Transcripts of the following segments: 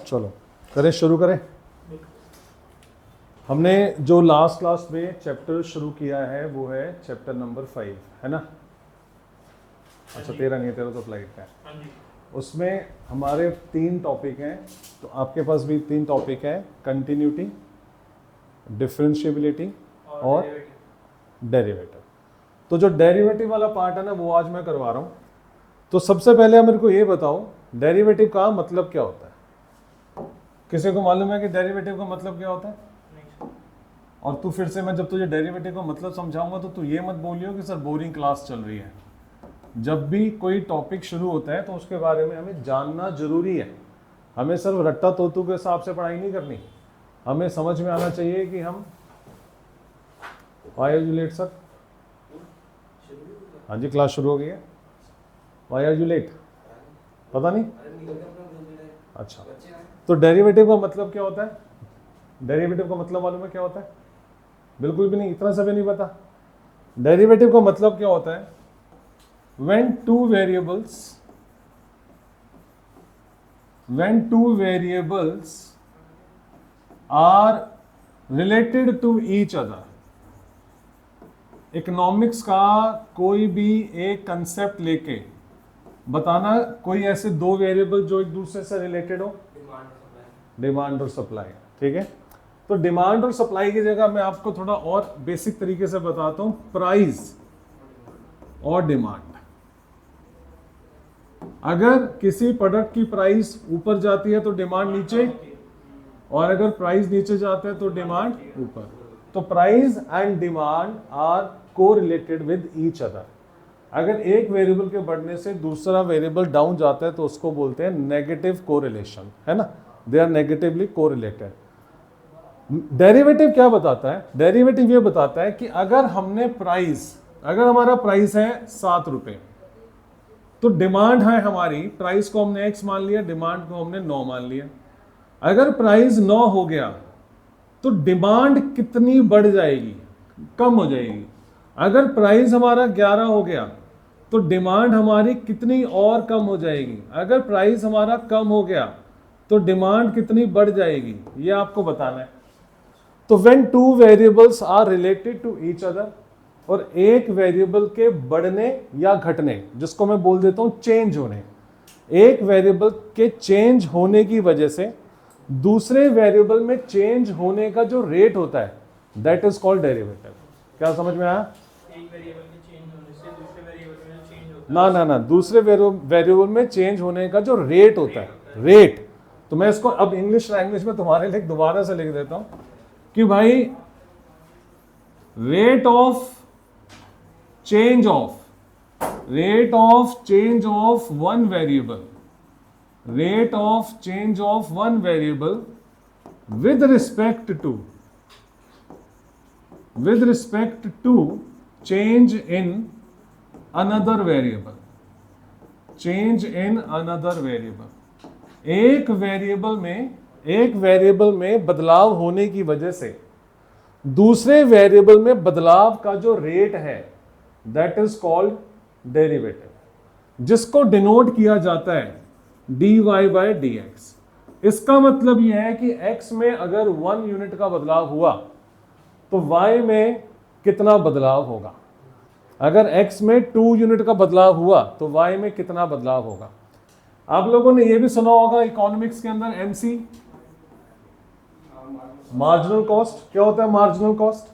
चलो करें, शुरू करें। हमने जो लास्ट क्लास में चैप्टर शुरू किया है वो है चैप्टर नंबर 5, है ना? अच्छा, तेरा नहीं है, तेरा तो फ्लाइट का है। उसमें हमारे 3 टॉपिक हैं, तो आपके पास भी 3 टॉपिक है, कंटिन्यूटी, डिफरेंशिएबिलिटी और डेरिवेटिव। तो जो डेरिवेटिव वाला पार्ट है ना, वो आज मैं करवा रहा हूँ। तो सबसे पहले मेरे को ये बताओ, डेरिवेटिव का मतलब क्या होता है? किसी को मालूम है कि डेरिवेटिव का मतलब क्या होता है? नहीं। और तू फिर से, मैं जब तुझे डेरिवेटिव का मतलब समझाऊंगा तो तू ये मत बोलियो कि सर बोरिंग क्लास चल रही है। जब भी कोई टॉपिक शुरू होता है तो उसके बारे में हमें जानना जरूरी है। हमें सिर्फ रट्टा तोतू के हिसाब से पढ़ाई नहीं करनी, हमें समझ में आना चाहिए कि हम why are you late sir? हाँ जी, क्लास शुरू हो गई है। Why are you late? पता नहीं। अच्छा, तो डेरिवेटिव का मतलब क्या होता है? डेरिवेटिव का मतलब मालूम है क्या होता है? बिल्कुल भी नहीं, इतना सा भी नहीं पता। डेरिवेटिव का मतलब क्या होता है? when two variables are related to each other। Economics का कोई भी एक कंसेप्ट लेके बताना, कोई ऐसे 2 वेरिएबल जो एक दूसरे से रिलेटेड हो। डिमांड और सप्लाई, ठीक है। तो डिमांड और सप्लाई की जगह मैं आपको थोड़ा और बेसिक तरीके से बताता हूं, प्राइस और डिमांड। अगर किसी प्रोडक्ट की प्राइस ऊपर जाती है तो डिमांड नीचे, और अगर प्राइस नीचे जाता है तो डिमांड ऊपर। तो price and demand are correlated with each other. अगर एक वेरिएबल के बढ़ने से दूसरा वेरिएबल डाउन जाता है तो उसको बोलते हैं नेगेटिव कोरिलेशन, है ना? They are negatively correlated. Derivative क्या बताता है? डेरिवेटिव ये बताता है कि अगर हमारा प्राइस है 7 रुपए, तो डिमांड है हमारी, प्राइस को हमने x मान लिया, डिमांड को हमने 9 मान लिया। अगर प्राइस 9 हो गया तो डिमांड कितनी बढ़ जाएगी? कम हो जाएगी। अगर प्राइस हमारा 11 हो गया तो डिमांड हमारी कितनी और कम हो जाएगी? अगर प्राइस हमारा कम हो गया तो डिमांड कितनी बढ़ जाएगी? ये आपको बताना है। तो when 2 variables are related to each other, और एक वेरिएबल के बढ़ने या घटने, जिसको मैं बोल देता हूं चेंज होने, एक वेरिएबल के चेंज होने की वजह से दूसरे वेरिएबल में चेंज होने का जो रेट होता है, दैट इज कॉल्ड डेरिवेटिव। क्या समझ में आया? एक वेरिएबल के चेंज होने से दूसरे वेरिएबल में चेंज होता है। ना, दूसरे वेरिएबल में चेंज होने का जो रेट होता है, रेट। तो मैं इसको अब इंग्लिश लैंग्वेज में तुम्हारे लिए दोबारा से लिख देता हूं कि भाई rate of change of one variable, rate of change of one variable with respect to change in another variable, एक वेरिएबल में बदलाव होने की वजह से दूसरे वेरिएबल में बदलाव का जो रेट है, दैट इज कॉल्ड डेरिवेटिव, जिसको डिनोट किया जाता है dy बाय dx। इसका मतलब यह है कि x में अगर 1 यूनिट का बदलाव हुआ तो y में कितना बदलाव होगा? अगर x में 2 यूनिट का बदलाव हुआ तो y में कितना बदलाव होगा? आप लोगों ने यह भी सुना होगा इकोनॉमिक्स के अंदर MC, मार्जिनल कॉस्ट। क्या होता है मार्जिनल कॉस्ट?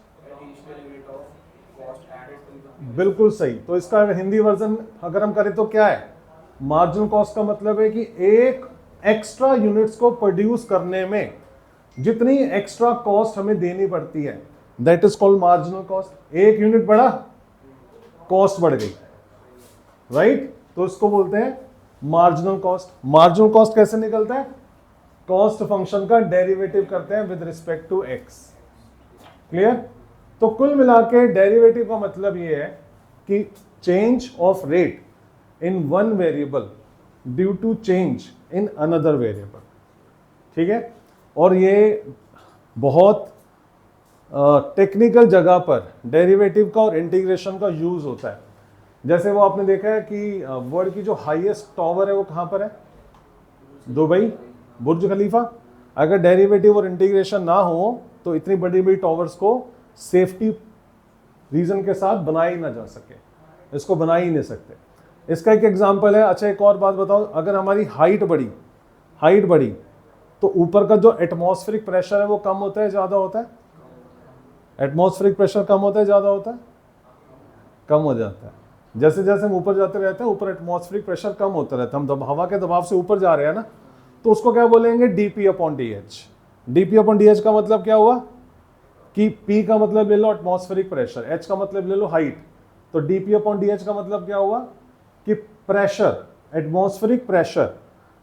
बिल्कुल सही। तो इसका हिंदी वर्जन अगर हम करें तो क्या है? मार्जिनल कॉस्ट का मतलब है कि एक एक्स्ट्रा यूनिट्स को प्रोड्यूस करने में जितनी एक्स्ट्रा कॉस्ट हमें देनी पड़ती है, that is called marginal cost. एक यूनिट बढ़ा, कॉस्ट बढ़ गई, राइट? तो इसको बोलते हैं मार्जिनल कॉस्ट। मार्जिनल कॉस्ट कैसे निकलता है? कॉस्ट फंक्शन का डेरिवेटिव करते हैं with respect to x. Clear? तो कुल मिला के डेरिवेटिव का मतलब यह है कि change of rate in one variable due to change in another variable, ठीक है। और ये बहुत टेक्निकल जगह पर डेरिवेटिव का और इंटीग्रेशन का यूज होता है। जैसे वो आपने देखा है कि वर्ल्ड की जो हाईएस्ट टावर है वो कहाँ पर है? दुबई। बुर्ज खलीफा, अगर डेरिवेटिव और इंटीग्रेशन ना हो तो इतनी बड़ी बड़ी टॉवर्स को सेफ्टी रीजन के साथ बनाया ही ना जा सके, इसको बना ही नहीं सकते। इसका एक एग्जांपल है। अच्छा एक और बात बताओ, अगर हमारी हाइट बढ़ी तो ऊपर का जो एटमॉस्फेरिक प्रेशर है वो कम होता है ज़्यादा होता है? एटमॉस्फेरिक प्रेशर कम होता है ज़्यादा होता है? कम हो जाता है। जैसे जैसे हम ऊपर जाते रहते हैं ऊपर एटमॉस्फेरिक प्रेशर कम होता रहता है, हम हवा के दबाव से ऊपर जा रहे हैं ना, तो उसको क्या बोलेंगे? dp/dh। dp/dh का मतलब क्या हुआ कि p का मतलब ले लो एटमॉस्फेरिक प्रेशर, h का मतलब ले लो हाइट, तो dp/dh का मतलब क्या हुआ कि प्रेशर, एटमॉस्फेरिक प्रेशर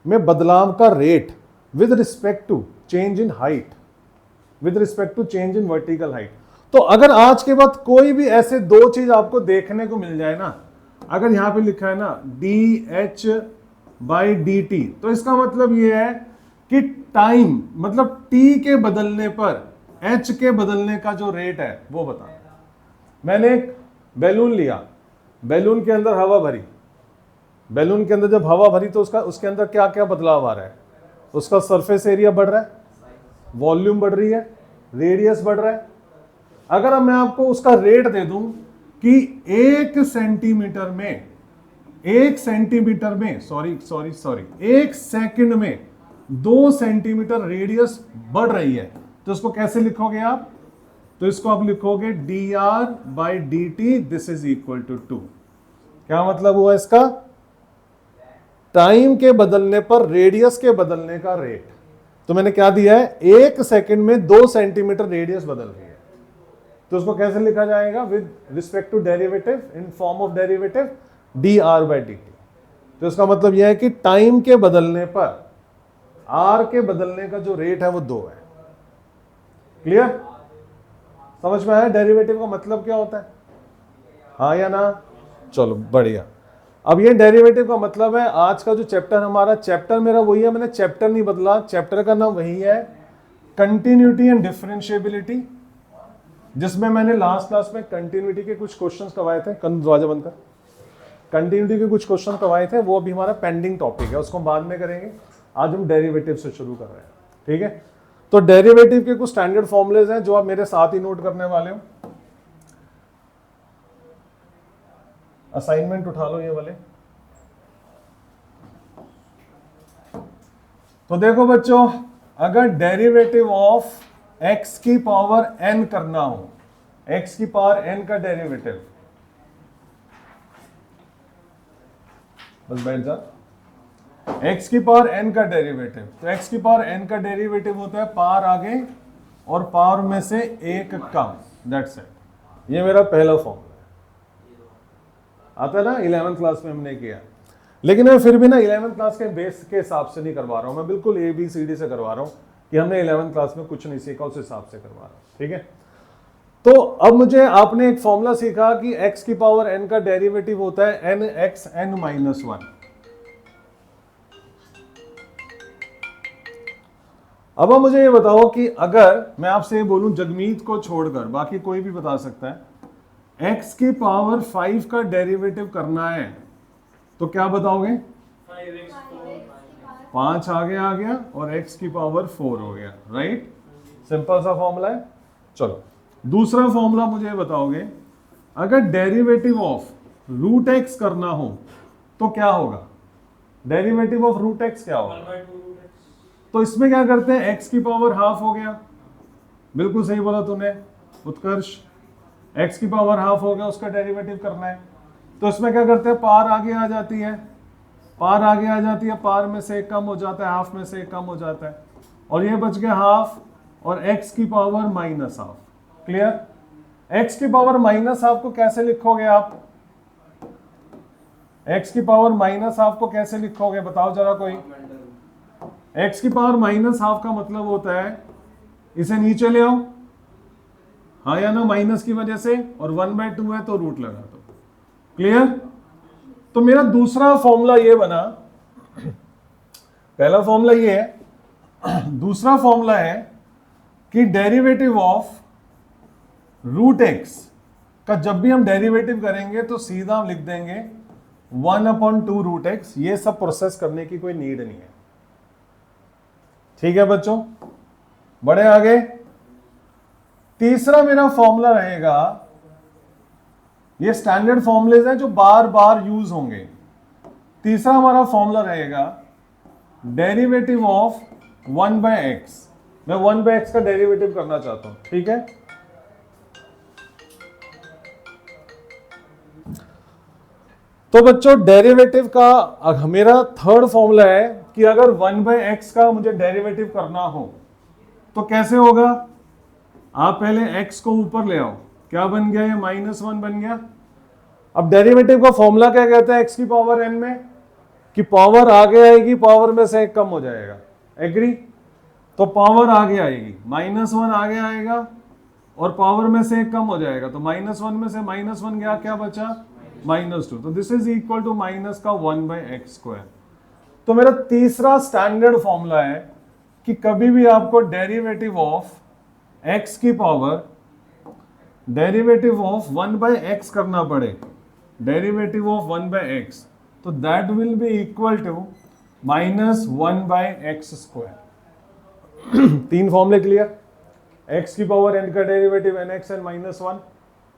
में बदलाव का rate with respect to change in height, with respect to change in vertical height. तो अगर आज के बाद कोई भी ऐसे दो चीज आपको देखने को मिल जाए ना, अगर यहां पे लिखा है ना dh/dt, तो इसका मतलब ये है कि टाइम मतलब t के बदलने पर h के बदलने का जो रेट है वो बता। मैंने एक बैलून लिया, बैलून के अंदर हवा भरी, बैलून के अंदर जब हवा भरी तो उसके अंदर क्या क्या बदलाव आ रहा है? उसका सरफेस एरिया बढ़ रहा है, वॉल्यूम बढ़ रही है, रेडियस बढ़ रहा है। अगर अब मैं आपको उसका रेट दे दूं कि 1 सेंटीमीटर में 1 सेकंड में 2 सेंटीमीटर रेडियस बढ़ रही है, तो इसको कैसे लिखोगे आप? तो इसको आप लिखोगे dr/dt this is equal to 2। क्या मतलब हुआ इसका? टाइम के बदलने पर रेडियस के बदलने का रेट। तो मैंने क्या दिया है? 1 सेकंड में 2 सेंटीमीटर रेडियस बदल रही है, तो उसको कैसे लिखा जाएगा? With respect to derivative in form of derivative dr/dt। तो इसका मतलब यह है कि टाइम के बदलने पर r के बदलने का जो रेट है वो 2 है। क्लियर? समझ में आया डेरिवेटिव का मतलब क्या होता है? हाँ या ना? चलो बढ़िया। अब ये डेरिवेटिव का मतलब है। आज का जो चैप्टर हमारा, चैप्टर मेरा वही है, मैंने चैप्टर नहीं बदला, चैप्टर का नाम वही है कंटिन्यूटी एंड डिफरेंशिएबिलिटी, जिसमें मैंने लास्ट क्लास में कंटिन्यूटी के कुछ क्वेश्चंस करवाए थे। दरवाजा बंद कर। कंटिन्यूटी के कुछ क्वेश्चन करवाए थे, वो अभी हमारा पेंडिंग टॉपिक है, उसको बाद में करेंगे। आज हम डेरिवेटिव से शुरू कर रहे हैं, ठीक है? तो डेरिवेटिव के कुछ स्टैंडर्ड फॉर्मूलेज हैं जो आप मेरे साथ ही नोट करने वाले हो। असाइनमेंट उठा लो ये वाले। तो देखो बच्चों, अगर डेरिवेटिव ऑफ x की पावर n करना हो, x की पावर n का डेरिवेटिव, बस बैठ जा, x की पावर n का डेरिवेटिव, तो x की पावर n का डेरिवेटिव होता है पावर आगे और पावर में से एक कम, दैट्स इट। ये मेरा पहला फॉर्मूला आता है ना, 11th क्लास में हमने किया। लेकिन मैं फिर भी ना 11th क्लास के बेस के हिसाब से नहीं करवा रहा हूं, मैं बिल्कुल ABCD से करवा रहा हूं कि हमने 11th क्लास में कुछ नहीं सीखा, उस हिसाब से करवा रहा हूं, ठीक है? तो अब मुझे आपने एक फॉर्मूला सीखा कि x की पावर n का डेरिवेटिव होता है nxn-1। अब आप मुझे ये बताओ कि अगर मैं आपसे ये बोलूं जगमीत को छोड़कर बाकी कोई भी बता सकता है, x की पावर 5 का डेरिवेटिव करना है, तो क्या बताओगे? 5 आगे आ गया और x की पावर 4 हो गया, राइट? सिंपल सा फॉर्मूला है। चलो दूसरा फॉर्मूला मुझे बताओगे, अगर डेरिवेटिव ऑफ रूट x करना हो तो क्या होगा? डेरिवेटिव ऑफ रूट x क्या होगा? तो इसमें क्या करते हैं, x की पावर हाफ हो गया, बिल्कुल सही बोला तूने उत्कर्ष, x की पावर हाफ हो गया, उसका डेरिवेटिव करना है। तो इसमें क्या करते हैं, पावर आगे आ जाती है, पावर आगे आ जाती है, पावर में से एक कम हो जाता है, हाफ में से एक कम हो जाता है, और ये बच गया हाफ और x की power minus half. Clear? x की पावर माइनस हाफ को कैसे लिखोगे आप? x की पावर माइनस हाफ को कैसे लिखोगे बताओ जरा कोई? x की पावर माइनस हाफ का मतलब होता है इसे नीचे ले आओ, हाँ या ना, माइनस की वजह से, और 1/2 है तो रूट लगा दो। क्लियर? तो मेरा दूसरा फॉर्मूला ये बना, पहला फॉर्मूला ये है, दूसरा फॉर्मूला है कि डेरिवेटिव ऑफ रूट x का जब भी हम डेरिवेटिव करेंगे तो सीधा हम लिख देंगे 1/2 रूट x। ये सब प्रोसेस करने की कोई नीड नहीं है, ठीक है बच्चों, बढ़े आगे। तीसरा मेरा फॉर्मूला रहेगा, ये स्टैंडर्ड फॉर्मूलेज हैं जो बार बार यूज होंगे। तीसरा हमारा फॉर्मूला रहेगा डेरिवेटिव ऑफ 1/x। मैं 1/x का डेरिवेटिव करना चाहता हूं, ठीक है। तो बच्चों डेरिवेटिव का मेरा थर्ड फॉर्मूला है कि अगर 1/x का मुझे डेरिवेटिव करना हो तो कैसे होगा। आप पहले x को ऊपर ले आओ, क्या बन गया, ये -1 बन गया। अब डेरिवेटिव का फॉर्मूला क्या कहता है x की पावर n में, कि पावर आगे आएगी, पावर में से एक कम हो जाएगा, एग्री। तो पावर आगे आएगी, -1 आगे आएगा और पावर में से एक कम हो जाएगा, तो -1 में से -1 गया, क्या बचा, -2। तो this is equal to minus का 1/x²। तो मेरा तीसरा स्टैंडर्ड फॉर्मूला है कि कभी भी आपको डेरिवेटिव ऑफ x की पावर डेरिवेटिव ऑफ 1/x करना पड़े, डेरिवेटिव ऑफ 1/x, तो that will be equal to -1/x²। तीन फॉर्मूले क्लियर। x की पावर n का डेरिवेटिव nx n -1,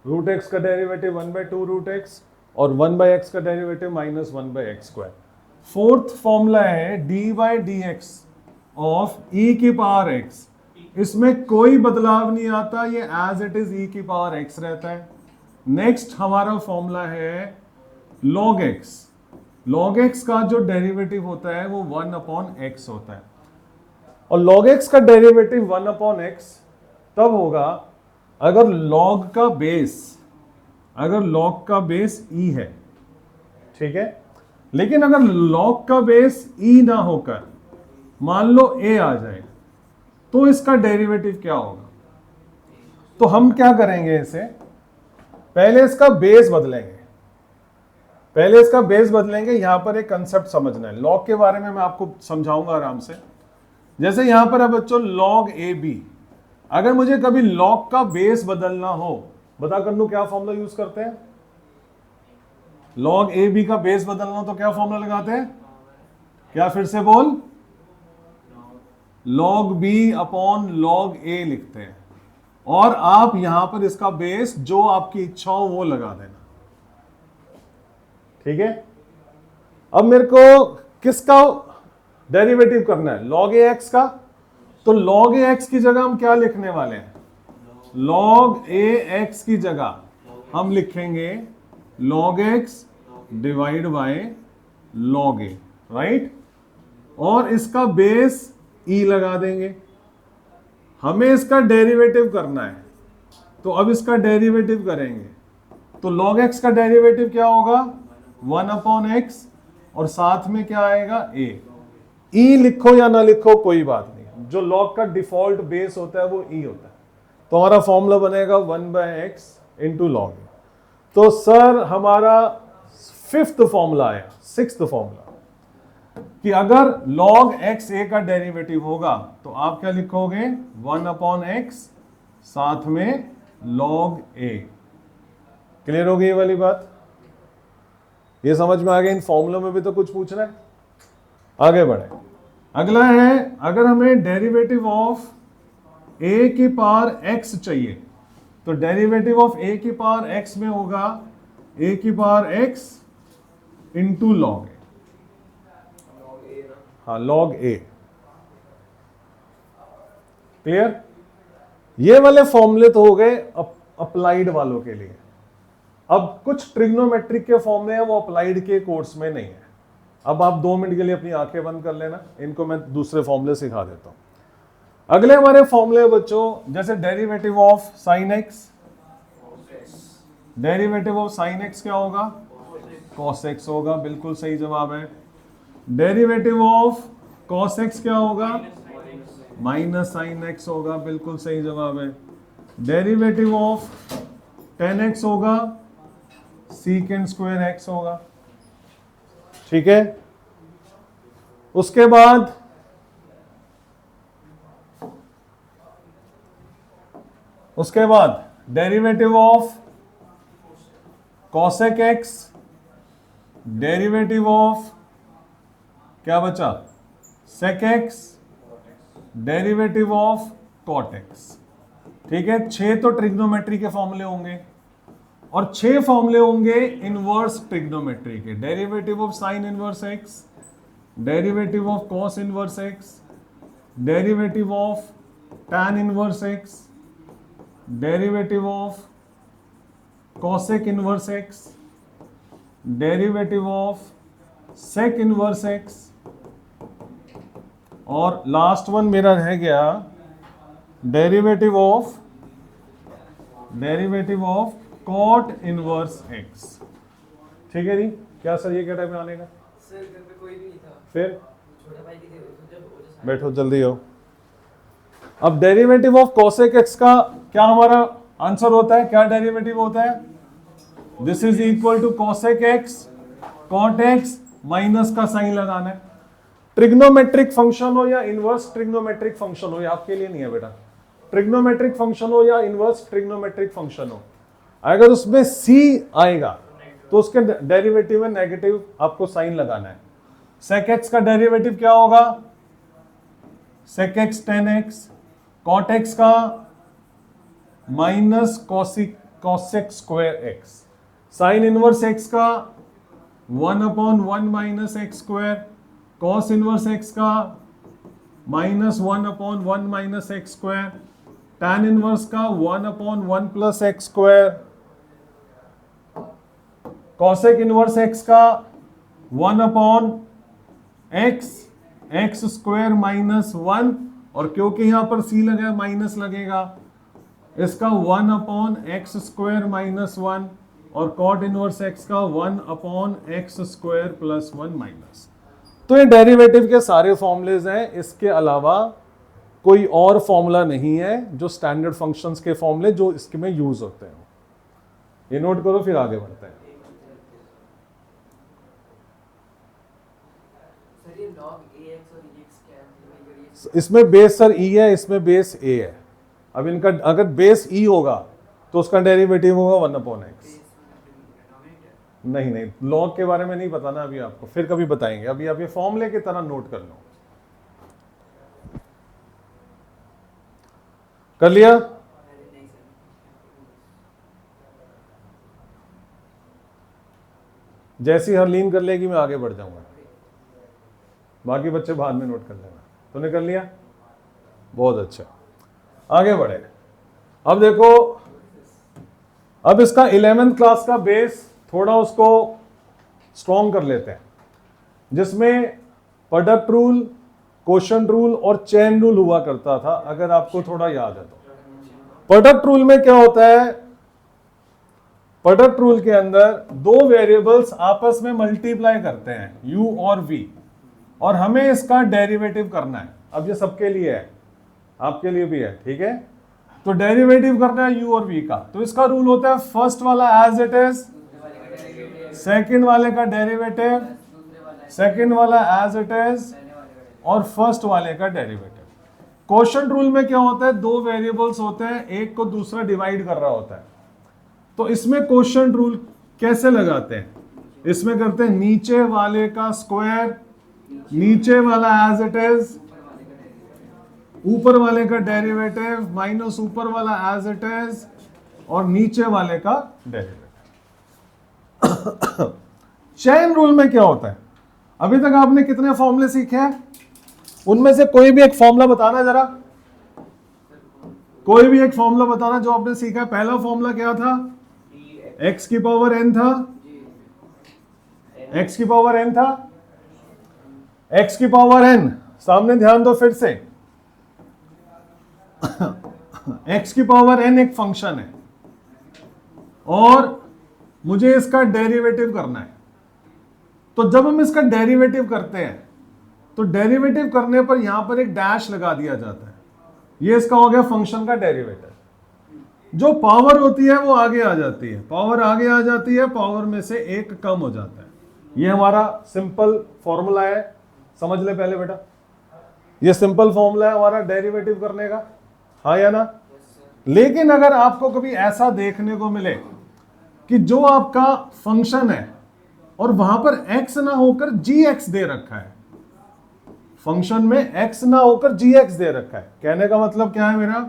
√x का डेरिवेटिव 1/2√x और 1/x का डेरिवेटिव -1/x²। फोर्थ फॉर्मूला है dy/dx ऑफ e की पावर x। इसमें कोई बदलाव नहीं आता, ये एज इट इज e की पावर x रहता है। नेक्स्ट हमारा फॉर्मूला है log x। log x का जो डेरिवेटिव होता है वो 1/x होता है, और log x का डेरिवेटिव 1/x तब होगा अगर log का बेस e है, ठीक है। लेकिन अगर log का बेस e ना होकर मान लो a आ जाए तो इसका डेरिवेटिव क्या होगा। तो हम क्या करेंगे, इसे पहले इसका बेस बदलेंगे। यहां पर एक कंसेप्ट समझना है, लॉग के बारे में मैं आपको समझाऊंगा आराम से। जैसे यहां पर है बच्चों log AB, अगर मुझे कभी log का बेस बदलना हो, बता कन्नू क्या फॉर्मूला यूज करते हैं। log AB का बेस बदलना हो तो क्या फॉर्मूला लगाते हैं, क्या फिर से बोल, log B upon log A लिखते हैं, और आप यहां पर इसका बेस जो आपकी इच्छा हो वो लगा देना, ठीक है। अब मेरे को किसका डेरिवेटिव करना है, log AX का। तो log AX की जगह हम क्या लिखने वाले हैं, log AX की जगह हम लिखेंगे log X divide by log A, right. और इसका बेस E लगा देंगे। हमें इसका डेरिवेटिव करना है, तो अब इसका डेरिवेटिव करेंगे, तो log x का डेरिवेटिव क्या होगा, 1/x, और साथ में क्या आएगा, a। E लिखो या ना लिखो कोई बात नहीं, जो log का डिफॉल्ट बेस होता है वो E होता है। तो हमारा फॉर्मूला बनेगा 1/x इंटू log A। तो सर हमारा फिफ्थ फॉर्मूला है, सिक्स्थ फॉर्मूला, कि अगर log x a का डेरिवेटिव होगा तो आप क्या लिखोगे, 1/x साथ में log a। क्लियर हो गई ये वाली बात, ये समझ में आ गई। इन फॉर्मूलों में भी तो कुछ पूछना है, आगे बढ़े। अगला है, अगर हमें डेरिवेटिव ऑफ a की पावर x चाहिए तो डेरिवेटिव ऑफ a की पावर x में होगा a की power x into log a। हाँ, log a। क्लियर। ये वाले फॉर्मूले तो हो गए अप्लाइड वालों के लिए। अब कुछ ट्रिग्नोमेट्रिक के फॉर्मूले हैं वो अप्लाइड के कोर्स में नहीं है। अब आप 2 मिनट के लिए अपनी आंखें बंद कर लेना, इनको मैं दूसरे फॉर्मूले सिखा देता हूं। अगले हमारे फॉर्मूले बच्चों, जैसे derivative of sine x, derivative of sine x क्या होगा, कॉस एक्स होगा, बिल्कुल सही जवाब है। डेरिवेटिव ऑफ कॉस एक्स क्या होगा, माइनस साइन एक्स होगा, बिल्कुल सही जवाब है। डेरिवेटिव ऑफ टेन एक्स होगा, सीकेंड स्क्वायर एक्स होगा, ठीक है। उसके बाद derivative of cosec x, derivative of क्या बचा, sec x, derivative of cot x. ठीक है, 6 तो ट्रिग्नोमेट्री के फॉर्मूले होंगे और 6 फॉर्मूले होंगे इनवर्स ट्रिग्नोमेट्री के। Derivative of sine inverse x, derivative of cos inverse x, derivative of tan inverse x, derivative of cosec inverse x, derivative of sec inverse x, और लास्ट वन मेरा रह गया derivative of cot inverse x. ठीक है जी, क्या sir ये क्या type में आने का? सर घर पे कोई भी नहीं था, फिर छोटा भाई की जब बैठो जल्दी हो। अब डेरिवेटिव ऑफ cosec x का क्या हमारा आंसर होता है? क्या डेरिवेटिव होता है? This is equal to cosec x cot x minus का साइन लगाना है। ट्रिग्नोमेट्रिक फंक्शन हो या इनवर्स ट्रिग्नोमेट्रिक फंक्शन हो, ये आपके लिए नहीं है बेटा। ट्रिग्नोमेट्रिक फंक्शन हो या इनवर्स ट्रिग्नोमेट्रिक फंक्शन हो, अगर उसमें c आएगा तो उसके डेरिवेटिव में नेगेटिव आपको साइन लगाना है। sec x का डेरिवेटिव क्या होगा? sec x tan x, cot x का minus cosec square x, sine inverse x का 1/1 minus x square, cos inverse x का minus 1/1 minus x square, tan inverse का 1/1 plus x square, cosec inverse x का 1/x x square minus 1, और क्योंकि यहां पर c लगा माइनस लगेगा, इसका 1/x स्क्वायर माइनस 1, और cot इनवर्स x का 1/x स्क्वायर प्लस 1 माइनस। तो ये डेरिवेटिव के सारे फॉर्मूलेज हैं, इसके अलावा कोई और फॉर्मूला नहीं है जो स्टैंडर्ड फंक्शंस के फॉर्मूले जो इसके में यूज होते हैं। ये नोट करो, फिर आगे बढ़ते हैं। सर ये log ax और ex क्या है? इसमें बेस सर e है, इसमें बेस a है। अब इनका अगर बेस e होगा तो उसका डेरिवेटिव होगा 1/x। नहीं, लॉग के बारे में नहीं पता ना अभी आपको, फिर कभी बताएंगे। अभी आप ये फॉर्मूले की तरह नोट कर लो। कर लिया? जैसी हरलीन कर लेगी मैं आगे बढ़ जाऊंगा, बाकी बच्चे बाद में नोट कर लेना। तूने कर लिया? बहुत अच्छा, आगे बढ़े। अब देखो, अब इसका 11th क्लास का बेस थोड़ा उसको स्ट्रॉन्ग कर लेते हैं, जिसमें प्रोडक्ट रूल, क्वोशंट रूल और चेन रूल हुआ करता था, अगर आपको थोड़ा याद है तो। प्रोडक्ट रूल में क्या होता है? प्रोडक्ट रूल के अंदर दो वेरिएबल्स आपस में मल्टीप्लाई करते हैं, u और v, और हमें इसका डेरिवेटिव करना है। अब ये सबके लिए है, आपके लिए भी है, ठीक है? तो डेरिवेटिव करना है u और v का, तो इसका रूल होता है फर्स्ट वाला एज इट इज, सेकंड वाले का डेरिवेटिव, सेकंड वाला एज इट इज, और फर्स्ट वाले का डेरिवेटिव। क्वोशंट रूल में क्या होता है? दो वेरिएबल्स होते हैं, एक को दूसरा डिवाइड कर रहा होता है। तो इसमें क्वोशंट रूल कैसे लगाते हैं? इसमें करते हैं नीचे वाले का स्क्वायर, नीचे वाला एज इट इज, ऊपर वाले का डेरिवेटिव माइनस ऊपर वाला एज इट इज, और नीचे वाले का डेरिवेटिव। चेन रूल में क्या होता है? अभी तक आपने कितने फॉर्मूले सीखे हैं? उनमें से कोई भी एक फॉर्मूला बताना जरा, कोई भी एक फॉर्मूला बताना जो आपने सीखा है। पहला फॉर्मूला क्या था? x की पावर n था, x की पावर n था, x की पावर n, सामने ध्यान दो फिर से, x की पावर n एक फंक्शन है और मुझे इसका डेरिवेटिव करना है। तो जब हम इसका डेरिवेटिव करते हैं तो डेरिवेटिव करने पर यहां पर एक डैश लगा दिया जाता है, ये इसका हो गया फंक्शन का डेरिवेटिव। जो पावर होती है वो आगे आ जाती है, पावर आगे आ जाती है, पावर में से एक कम हो जाता है। ये हमारा सिंपल फॉर्मूला है, समझ ले पहले बेटा, ये सिंपल फॉर्मूला है हमारा डेरिवेटिव करने का, हाँ या ना? लेकिन अगर आपको कभी ऐसा देखने को मिले कि जो आपका फंक्शन है और वहां पर x ना होकर gx दे रखा है, फंक्शन में x ना होकर gx दे रखा है। कहने का मतलब क्या है मेरा,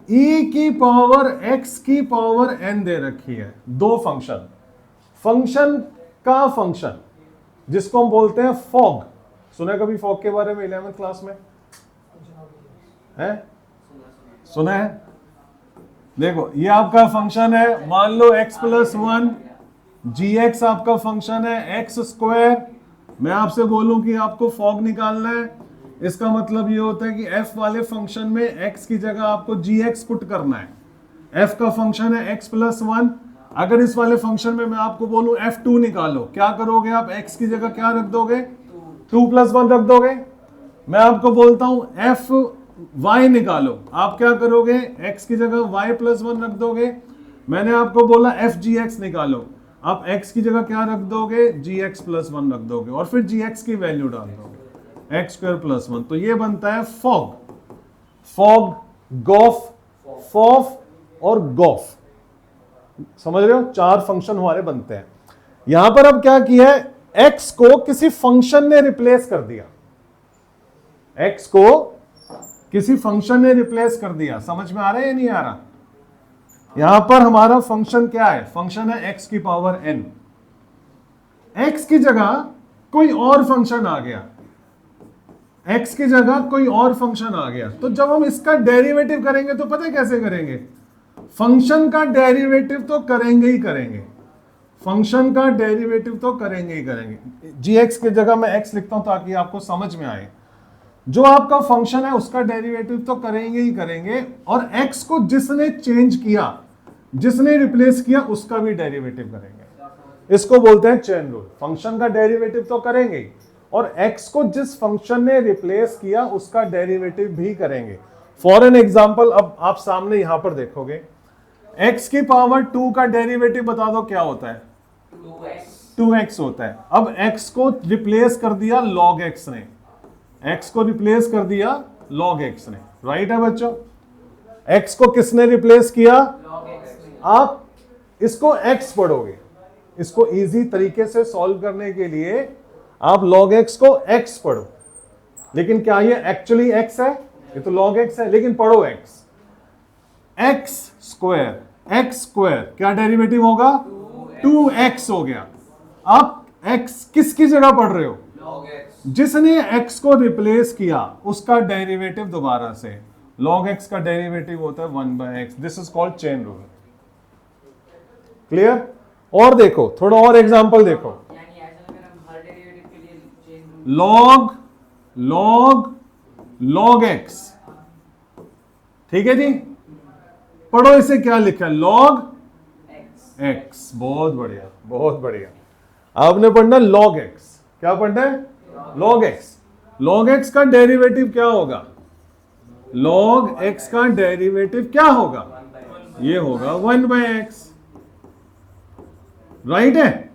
e की पावर x की पावर n दे रखी है, दो फंक्शन, फंक्शन का फंक्शन जिसको हम बोलते हैं फॉग। सुना कभी फॉग के बारे में 11th क्लास में है? सुना है? देखो ये आपका फंक्शन है, मान लो x प्लस 1, gx आपका फंक्शन है x स्क्वायर। मैं आपसे बोलूं कि आपको फॉग निकालना है, इसका मतलब ये होता है कि f वाले फंक्शन में x की जगह आपको gx पुट करना है। f का फंक्शन है x प्लस 1। अगर इस वाले फंक्शन में मैं आपको बोलूं f2 निकालो, क्या करोगे आप? x की जगह क्या रख दोगे? 2 प्लस 1 रख दोगे। मैं आपको बोलता हूं f y निकालो, आप क्या करोगे? x की जगह y प्लस 1 रख दोगे। मैंने आपको बोला f gx निकालो, आप x की जगह क्या रख दोगे? gx प्लस 1 रख दोगे और फिर gx की वैल्यू डाल दोगे, x स्क्वायर प्लस 1। तो ये बनता है फॉग, फॉग, गॉफ, फॉफ और गॉफ। समझ रहे हो? 4 फंक्शन हमारे बनते हैं। यहां पर अब क्या किया है, x को किसी फंक्शन ने रिप्लेस कर दिया, x को किसी फंक्शन ने रिप्लेस कर दिया। समझ में आ रहा है या नहीं आ रहा? यहां पर हमारा फंक्शन क्या है? फंक्शन है x की पावर n। x की जगह कोई और फंक्शन आ गया, x की जगह कोई और फंक्शन आ गया, तो जब हम इसका डेरिवेटिव करेंगे तो पता है कैसे करेंगे? फंक्शन का डेरिवेटिव तो करेंगे ही करेंगे, फंक्शन का डेरिवेटिव तो करेंगे ही करेंगे। gx की जगह मैं x लिखता हूं ताकि आपको समझ में आए। जो आपका फंक्शन है उसका डेरिवेटिव तो करेंगे ही करेंगे, और x को जिसने चेंज किया, जिसने रिप्लेस किया, उसका भी डेरिवेटिव करेंगे। इसको बोलते हैं चेन रूल। फंक्शन का डेरिवेटिव तो करेंगे ही, और x को जिस फंक्शन ने रिप्लेस किया उसका डेरिवेटिव भी करेंगे। फॉर एन एग्जांपल, अब आप सामने यहां पर देखोगे, x की पावर 2 का डेरिवेटिव बता दो क्या होता है? 2x होता है। अब x को रिप्लेस कर दिया log x ने, x को रिप्लेस कर दिया log x ने, राइट है बच्चों? x को किसने रिप्लेस किया? आप इसको x पढ़ोगे, इसको इजी तरीके से सॉल्व करने के लिए आप log x को x पढ़ो। लेकिन क्या ये एक्चुअली x है? ये तो log x है, लेकिन पढ़ो x। x स्क्वायर क्या डेरिवेटिव होगा? 2x हो गया। आप x किसकी जगह पढ़ रहे हो? log x। जिसने x को रिप्लेस किया उसका डेरिवेटिव दोबारा से, log x का डेरिवेटिव होता है 1/x। This is called chain rule. Clear? और देखो, थोड़ा और एग्जांपल देखो। यानी ऐसा अगर हम हर डेरिवेटिव के लिए चेन रूल log x, ठीक है जी? पढ़ो इसे, क्या लिखा है? log x। बहुत बढ़िया, बहुत बढ़िया। आपने पढ़ना log x। क्या पढ़ना है? log x। log x का डेरिवेटिव क्या होगा? log x का डेरिवेटिव क्या होगा? ये होगा 1/x, राइट है?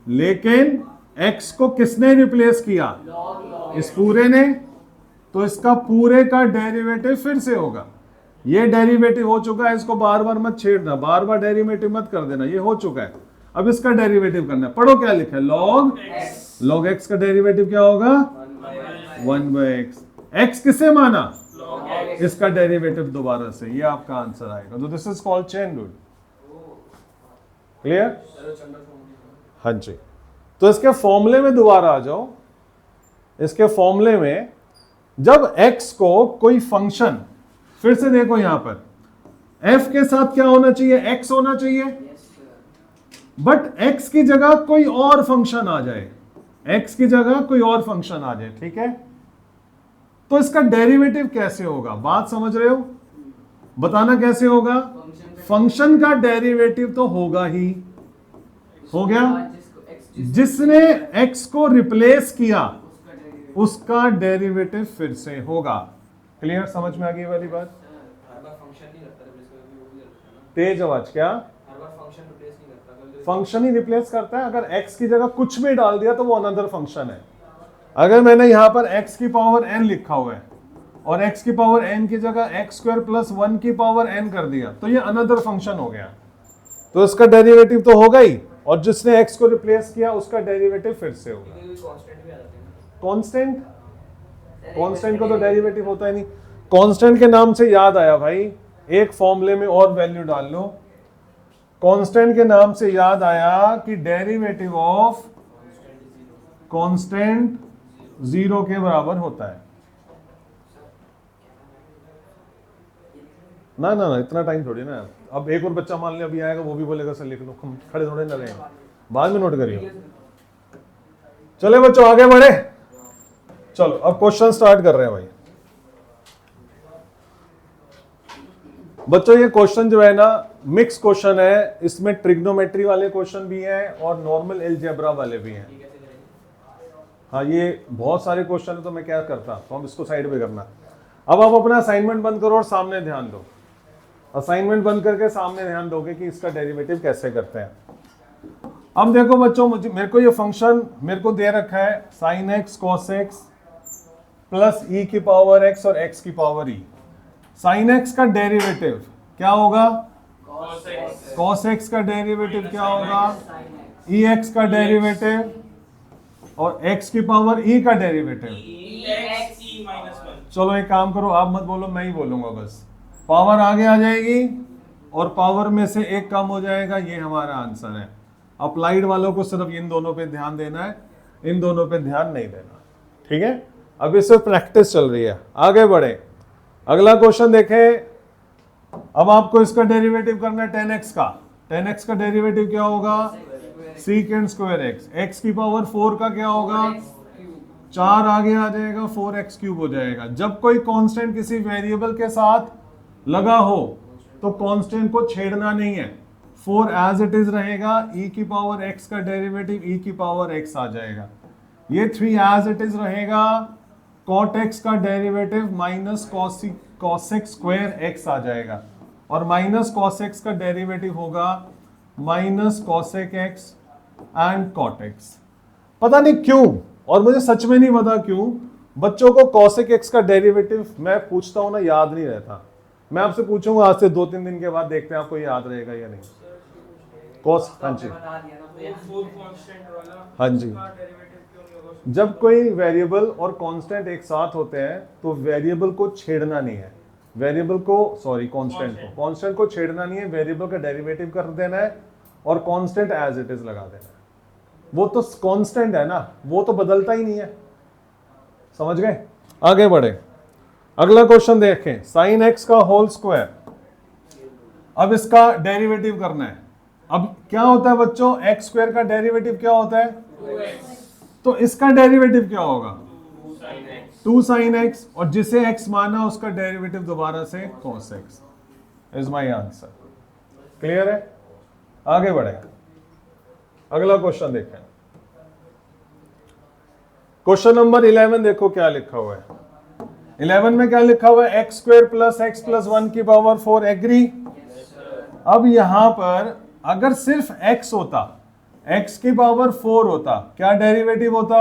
लेकिन x को किसने रिप्लेस किया? इस पूरे ने, तो इसका पूरे का डेरिवेटिव फिर से होगा। ये डेरिवेटिव हो चुका है, इसको बार बार मत छेड़ना, बार बार डेरिवेटिव मत कर देना, ये हो चुका है। अब इसका डेरिवेटिव करना है। पढ़ो क्या लिखा है? log x का डेरिवेटिव क्या होगा? 1/x। x किसे माना? इसका डेरिवेटिव दोबारा से, ये आपका आंसर आएगा। तो this is called chain rule. Clear? हाँ जी। तो इसके फॉर्मूले में दोबारा आ जाओ। इसके फॉर्मूले में जब x को कोई फंक्शन, फिर से देखो यहां पर f के साथ क्या होना चाहिए? x होना चाहिए, बट x की जगह कोई और फंक्शन आ जाए, x की जगह कोई और फंक्शन आ जाए, ठीक है? तो इसका डेरिवेटिव कैसे होगा? बात समझ रहे हो? बताना कैसे होगा? फंक्शन का डेरिवेटिव तो होगा ही, हो गया। जिसने x को रिप्लेस किया उसका डेरिवेटिव फिर से होगा। क्लियर? समझ में आ गई वाली बात? हर बार फंक्शन नहीं करता, रिप्लेस करता है, वो भी करता है ना। तेज आवाज। क्या? हर बार फंक्शन रिप्लेस नहीं करता, कभी फंक्शन ही रिप्लेस करता है। अगर x की जगह कुछ भी डाल दिया तो वो अनदर फंक्शन है। अगर मैंने यहां पर x की पावर n लिखा हुआ है और x की पावर n की जगह x स्क्वायर प्लस 1 की पावर n कर दिया तो ये अनदर फंक्शन हो गया, तो इसका डेरिवेटिव तो होगा ही, और जिसने x को रिप्लेस किया उसका डेरिवेटिव फिर से होगा। कांस्टेंट भी आ जाते हैं ना। कांस्टेंट? कांस्टेंट का तो डेरिवेटिव होता ही नहीं। कांस्टेंट के नाम से याद आया भाई, एक फॉर्मूले में और वैल्यू डाल लो। कांस्टेंट के नाम से याद आया कि डेरिवेटिव ऑफ कांस्टेंट 0 के बराबर होता है। ना ना ना, इतना टाइम थोड़ी ना। अब एक और बच्चा मान लिया अभी आएगा, वो भी बोलेगा सर लिख लो, खड़े थोड़े ना रहेंगे, बाद में नोट करिए। चले बच्चों आगे बढ़े। चलो अब क्वेश्चन स्टार्ट कर रहे हैं भाई। बच्चों ये क्वेश्चन जो है ना मिक्स क्वेश्चन है, इसमें ट्रिग्नोमेट्री वाले क्वेश्चन भी हैं और नॉर्मल अलजेब्रा वाले भी हैं। हाँ ये बहुत सारे क्वेश्चन है, तो मैं क्या करता, तो हम इसको साइड पे करना। अब आप अपना असाइनमेंट बंद करो और सामने ध्यान दो। असाइनमेंट बंद करके सामने ध्यान दोगे कि इसका डेरिवेटिव कैसे करते हैं। अब देखो बच्चों, मेरे को ये फंक्शन मेरे को दे रखा है sin x cos x plus e की पावर x और x की पावर e। sin x का डेरिवेटिव क्या होगा? cos x का डेरिवेटिव क्या होगा? ex का डेरिवेटिव और x की पावर e का डेरिवेटिव। चलो एक काम करो, आप मत बोलो, मैं ही बोलूंगा बस। पावर आगे आ जाएगी और पावर में से एक कम हो जाएगा, ये हमारा आंसर है। अप्लाइड वालों को सिर्फ इन दोनों पे ध्यान देना है, इन दोनों पे ध्यान नहीं देना, ठीक है। अब इससे प्रैक्टिस चल रही है, आगे बढ़े। अगला क्वेश्चन देखें। अब आपको इसका डेरिवेटिव करना है 10x का। 10x का डेरिवेटिव क्या होगा? Secant square x। x की पावर 4 का क्या होगा? 4 आगे आ जाएगा, 4x क्यूब हो जाएगा। जब कोई कांस्टेंट किसी वेरिएबल के साथ लगा हो तो कांस्टेंट को छेड़ना नहीं है, 4 एज इट इज रहेगा। e की पावर x का डेरिवेटिव e की पावर x आ जाएगा। ये 3 एज इट इज रहेगा। cot x का derivative minus cosec square x आ जाएगा और माइनस cos x का डेरिवेटिव होगा minus cosec x and cot x। पता नहीं क्यों, और मुझे सच में नहीं पता क्यों बच्चों को cosec x का डेरिवेटिव मैं पूछता हूं ना याद नहीं रहता। मैं आपसे पूछूंगा आज से 2-3 दिन के बाद, देखते हैं आपको याद रहेगा या नहीं। cos, हाँ जी हाँ जी, जब कोई वेरिएबल और कांस्टेंट एक साथ होते हैं तो वेरिएबल को छेड़ना नहीं है, वेरिएबल को सॉरी कांस्टेंट को छेड़ना नहीं है, वेरिएबल का डेरिवेटिव कर देना है और कांस्टेंट एज इट इज लगा देना है। वो तो कांस्टेंट है ना, वो तो बदलता ही नहीं है, समझ गए। आगे बढ़े, अगला क्वेश्चन देखें। sin x का होल स्क्वायर, अब इसका डेरिवेटिव करना है। अब क्या होता है बच्चों, x स्क्वायर का डेरिवेटिव क्या होता है? 2x। तो इसका डेरिवेटिव क्या होगा? 2 sin x, और जिसे x माना उसका डेरिवेटिव दोबारा से cos x is my answer. Clear है? आगे बढ़े, अगला क्वेश्चन देखें। क्वेश्चन नंबर 11 देखो क्या लिखा हुआ है। 11 में क्या लिखा हुआ है? X square plus x plus 1 की पावर 4 एग्री। अब यहां पर अगर सिर्फ x होता, x की पावर 4 होता, क्या डेरिवेटिव होता?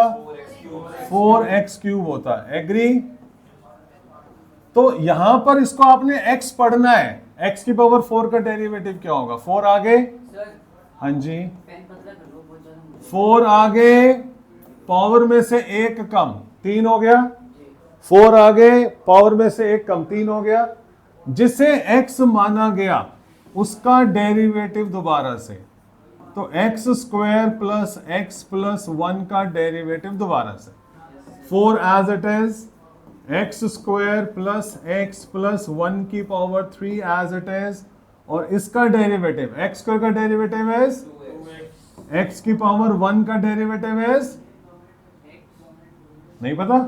4x क्यूब होता, एग्री। तो यहां पर इसको आपने x पढ़ना है, x की पावर 4 का डेरिवेटिव क्या होगा? 4 आगे, हाँ जी 4 आगे, पावर में से एक कम 3 हो गया। 4 आगे, पावर में से एक कम 3 हो गया। जिसे x माना गया उसका डेरिवेटिव दोबारा से, तो x square plus x plus 1 का डेरिवेटिव दोबारा से 4 as it is, x square plus x plus 1 की पावर 3 एज इट इज, और इसका डेरिवेटिव एक्स स्क्वायर का डेरिवेटिव इज एक्स की पावर 1 का डेरिवेटिव इज, नहीं पता?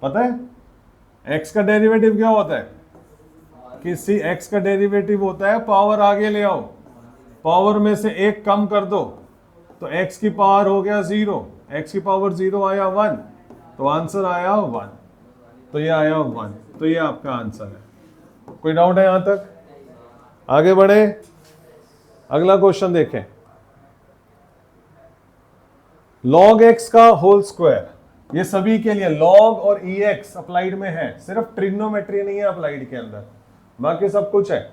पता है x का डेरिवेटिव क्या होता है? किसी x का डेरिवेटिव होता है पावर आगे ले आओ, पावर में से एक कम कर दो, तो x की पावर हो गया 0, x की पावर 0 आया 1, तो आंसर आया 1, तो ये आया 1, तो ये आपका आंसर है। कोई डाउट है यहां तक? आगे बढ़े, अगला क्वेश्चन देखें। log x का होल स्क्वायर, ये सभी के लिए log और ex अप्लाइड में है, सिर्फ ट्रिग्नोमेट्री नहीं है अप्लाइड के अंदर, बाकी सब कुछ है।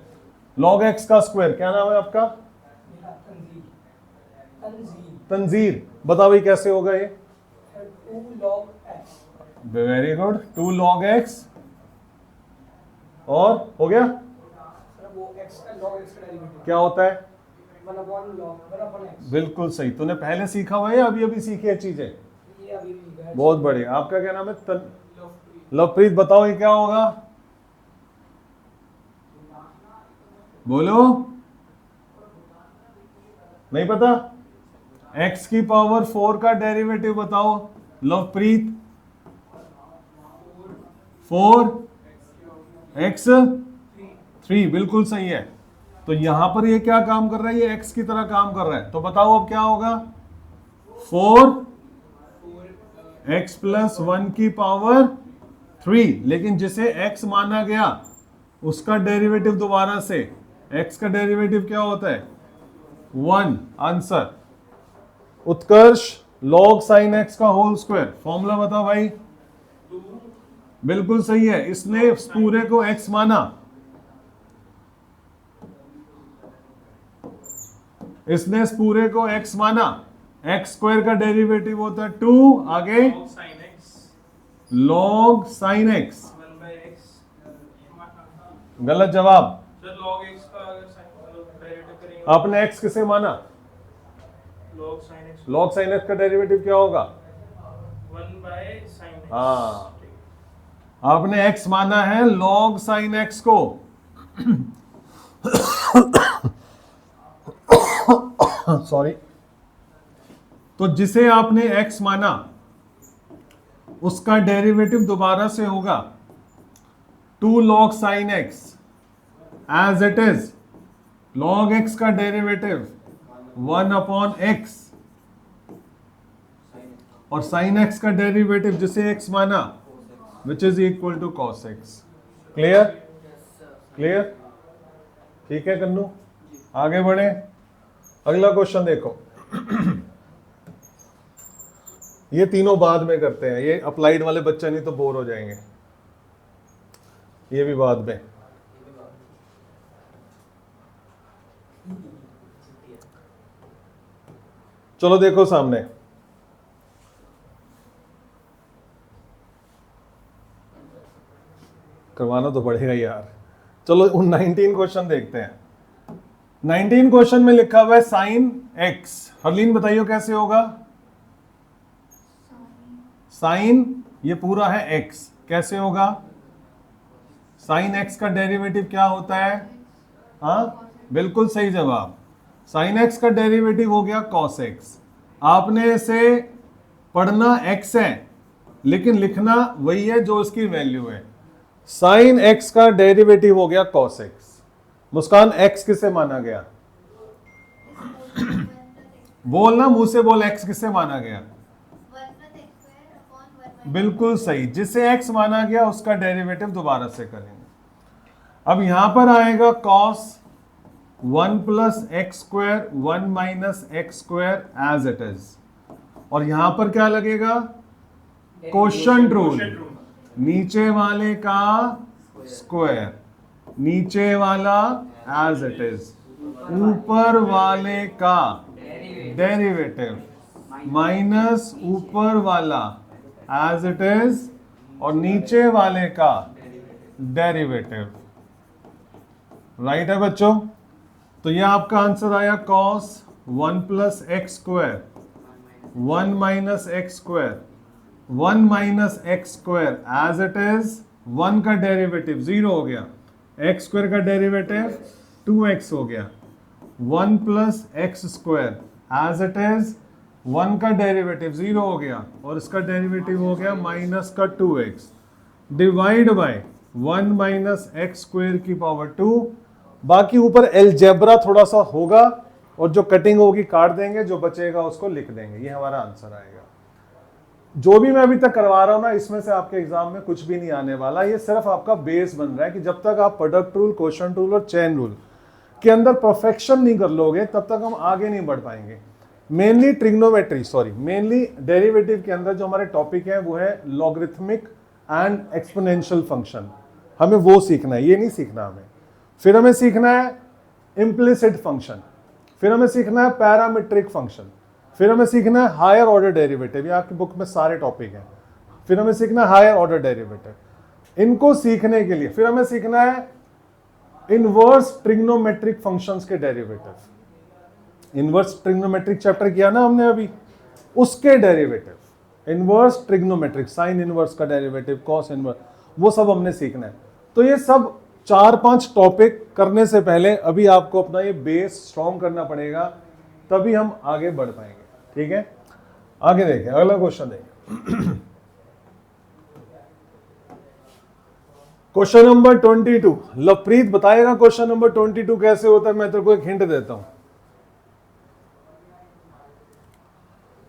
log x का स्क्वायर, क्या नाम है आपका? तंजीर। बताओ भाई कैसे होगा ये? वेरी गुड, 2 log x और हो गया। वो x का log x का डेरिवेटिव क्या होता है? 1/x। बिल्कुल सही, तूने पहले सीखा हुआ है या अभी अभी सीखी है चीजें? ये अभी भी है। बहुत बढ़िया। आपका क्या नाम है? लवप्रीत, बताओ ये क्या होगा? बोलो, नहीं पता? x की पावर 4 का डेरिवेटिव बताओ लवप्रीत। 4x 3, बिल्कुल सही है। तो यहां पर ये क्या काम कर रहा है? ये x की तरह काम कर रहा है। तो बताओ अब क्या होगा? 4x प्लस 1 की पावर 3, लेकिन जिसे x माना गया उसका डेरिवेटिव दोबारा से, x का डेरिवेटिव क्या होता है? 1। आंसर उत्कर्ष, log sin x का होल स्क्वायर। फॉर्मूला बताओ भाई। बिल्कुल सही है, इसने इस पूरे को x माना, इसने इस पूरे को x माना। x स्क्वायर का डेरिवेटिव होता है 2, आगे log sin x। गलत जवाब। log x का अगर डेरिवेटिव करेंगे आपने x किसे माना? log sin x का डेरिवेटिव क्या होगा? 1/sin x। हाँ, आपने x माना है log sin x को। सॉरी। तो जिसे आपने x माना उसका डेरिवेटिव दोबारा से होगा 2 log sin x as it is. log x का डेरिवेटिव 1/x और sin x का डेरिवेटिव जिसे x माना which is equal to cos x। Clear? Clear? ठीक है कन्नू, आगे बढ़े। अगला क्वेश्चन देखो। ये तीनों बाद में करते हैं, ये अप्लाइड वाले बच्चे नहीं तो बोर हो जाएंगे। ये भी बाद में। चलो देखो सामने, करवाना तो पड़ेगा यार। चलो उन 19 क्वेश्चन देखते हैं। 19 क्वेश्चन में लिखा हुआ है साइन x। हरलीन बताइए कैसे होगा? साइन ये पूरा है x, कैसे होगा? साइन x का डेरिवेटिव क्या होता है? हाँ, बिल्कुल सही जवाब। साइन x का डेरिवेटिव हो गया cos x। आपने इसे पढ़ना x है लेकिन लिखना वही है जो इसकी वैल्यू है। साइन x का डेरिवेटिव हो गया cos x। मुस्कान, x किसे माना गया? बोलना, मुंह से बोल, x किसे माना गया? बिल्कुल सही, जिसे x माना गया उसका डेरिवेटिव दोबारा से करेंगे। अब यहां पर आएगा cos 1 plus x square 1 minus x square as it is, और यहां पर क्या लगेगा? Quotient rule. नीचे वाले का स्क्वायर, नीचे वाला एज इट इज, ऊपर वाले का डेरिवेटिव माइनस ऊपर वाला एज इट इज, और नीचे वाले का डेरिवेटिव। राइट है बच्चों? तो यह आपका आंसर आया cos 1 plus x square 1 minus x square 1 minus x square as it is, 1 का डेरिवेटिव 0 हो गया, एक्स स्क्वायर का डेरिवेटिव 2x हो गया, 1 plus x square as it is, 1 का डेरिवेटिव 0 हो गया और इसका डेरिवेटिव हो गया माइनस का 2x divide by 1 minus x square की पावर 2। बाकी ऊपर एलजेब्रा थोड़ा सा होगा और जो कटिंग होगी काट देंगे, जो बचेगा उसको लिख देंगे। ये हमारा आंसर आएगा। जो भी मैं अभी तक करवा रहा हूं ना, इसमें से आपके एग्जाम में कुछ भी नहीं आने वाला। ये सिर्फ आपका बेस बन रहा है कि जब तक आप प्रोडक्ट रूल, क्वोशंट रूल और चेन रूल के अंदर परफेक्शन नहीं कर लोगे तब तक हम आगे नहीं बढ़ पाएंगे। Mainly trigonometry, sorry mainly derivative के अंदर जो हमारे टॉपिक है वो है लॉगरिथमिक एंड एक्सपोनेंशियल फंक्शन। हमें वो सीखना है, ये नहीं सीखना हमें। फिर हमें सीखना है इम्प्लिसिट फंक्शन, फिर हमें सीखना है पैरामीट्रिक फंक्शन, फिर हमें सीखना है हायर ऑर्डर डेरिवेटिव। ये आपकी बुक में सारे टॉपिक हैं। फिर हमें सीखना हायर ऑर्डर डेरिवेटिव। इनको सीखने के लिए फिर हमें सीखना है इनवर्स ट्रिग्नोमेट्रिक फंक्शंस के डेरिवेटिव। इनवर्स ट्रिग्नोमेट्रिक चैप्टर किया ना हमने अभी, उसके derivative, inverse trigonometric, sine inverse का डेरिवेटिव, कॉस इनवर्स, वो सब हमने सीखना है। तो ये सब 4-5 टॉपिक करने से पहले अभी आपको अपना ये बेस स्ट्रॉन्ग करना पड़ेगा, तभी हम आगे बढ़ पाएंगे। ठीक है, आगे देखें, अगला क्वेश्चन देखें। Question number 22। लवप्रीत बताएगा क्वेश्चन नंबर 22 कैसे होता है। मैं तेरे को एक हिंट देता हूं।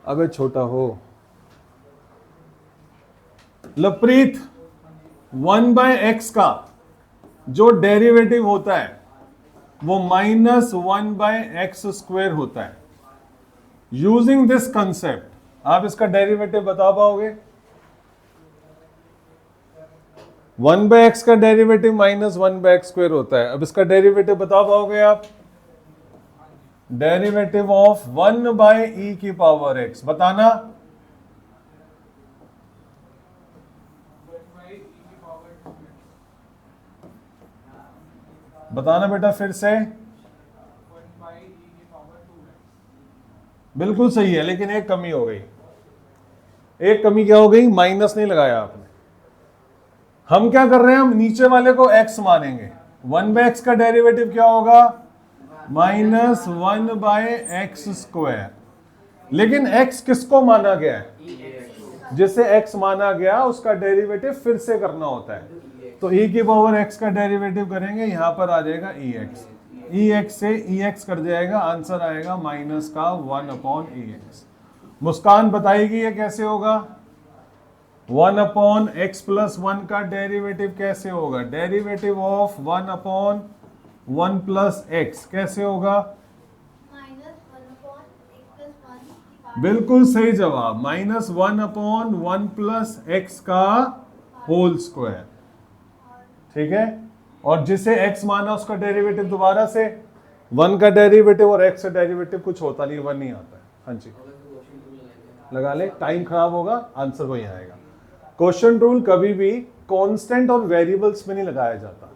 अबे छोटा हो लवप्रीत, 1/x का जो डेरिवेटिव होता है वो -1/x² होता है। यूजिंग दिस कंसेप्ट आप इसका डेरिवेटिव बता पाओगे? 1/x का डेरिवेटिव -1/x² होता है। अब इसका डेरिवेटिव बता पाओगे आप? डेरिवेटिव ऑफ 1/e⁻x बताना। बताना बेटा फिर से। बिल्कुल सही है, लेकिन एक कमी हो गई। एक कमी क्या हो गई? माइनस नहीं लगाया आपने। हम क्या कर रहे हैं, हम नीचे वाले को x मानेंगे। 1/x का डेरिवेटिव क्या होगा? -1/x²। लेकिन x किसको माना गया है? जिसे x माना गया उसका डेरिवेटिव फिर से करना होता है। तो e⁻x का डेरिवेटिव करेंगे, यहां पर आ जाएगा ex। ex से ex कट जाएगा, आंसर आएगा माइनस का 1/ex। मुस्कान बताएगी ये कैसे होगा? 1/x+1 का डेरिवेटिव कैसे होगा? डेरिवेटिव ऑफ 1/1+x कैसे होगा? बिल्कुल सही जवाब, -1/1+x का होल स्क्वायर। ठीक है, और जिसे x माना उसका डेरिवेटिव दोबारा से 1 का डेरिवेटिव और x का डेरिवेटिव कुछ होता नहीं, 1 नहीं आता है। हाँ जी लगा ले, टाइम खराब होगा, आंसर वही आएगा। क्वेश्चन रूल कभी भी कांस्टेंट और वेरिएबल्स में नहीं लगाया जाता।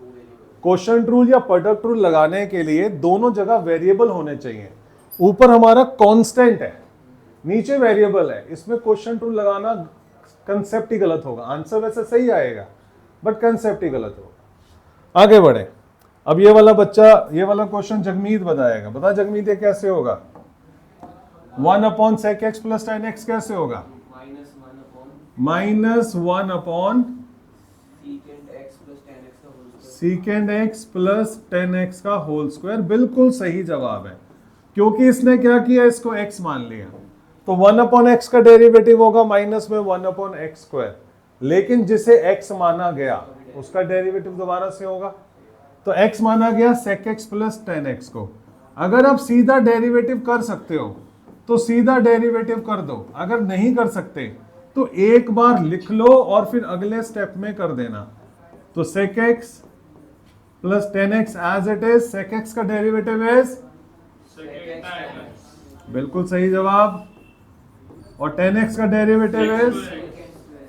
क्वेश्चन रूल या प्रोडक्ट रूल लगाने के लिए दोनों जगह वेरिएबल होने चाहिए। ऊपर हमारा कांस्टेंट है, नीचे वेरिएबल है, इसमें क्वेश्चन रूल लगाना कंसेप्ट ही गलत होगा। आंसर वैसे सही आएगा बट कंसेप्ट ही गलत होगा। आगे बढ़े। अब ये वाला बच्चा, ये वाला क्वेश्चन जगमीत बताएगा। बता जगमीत ये कैसे होगा? 1/sec x + tan x कैसे होगा? -1/secant x + tan x का होल स्क्वायर। बिल्कुल सही जवाब है, क्योंकि इसने क्या किया, इसको x मान लिया। तो 1/x का डेरिवेटिव होगा माइनस में 1/x²। लेकिन जिसे x माना गया उसका डेरिवेटिव दोबारा से होगा। तो x माना गया sec x + tan x को। अगर आप सीधा डेरिवेटिव कर सकते हो तो सीधा डेरिवेटिव कर दो, अगर नहीं कर सकते तो एक बार लिख लो और फिर अगले स्टेप में कर देना। तो sec x + tan x as it is, sec x का डेरिवेटिव इज बिल्कुल सही जवाब, और tan x का derivative is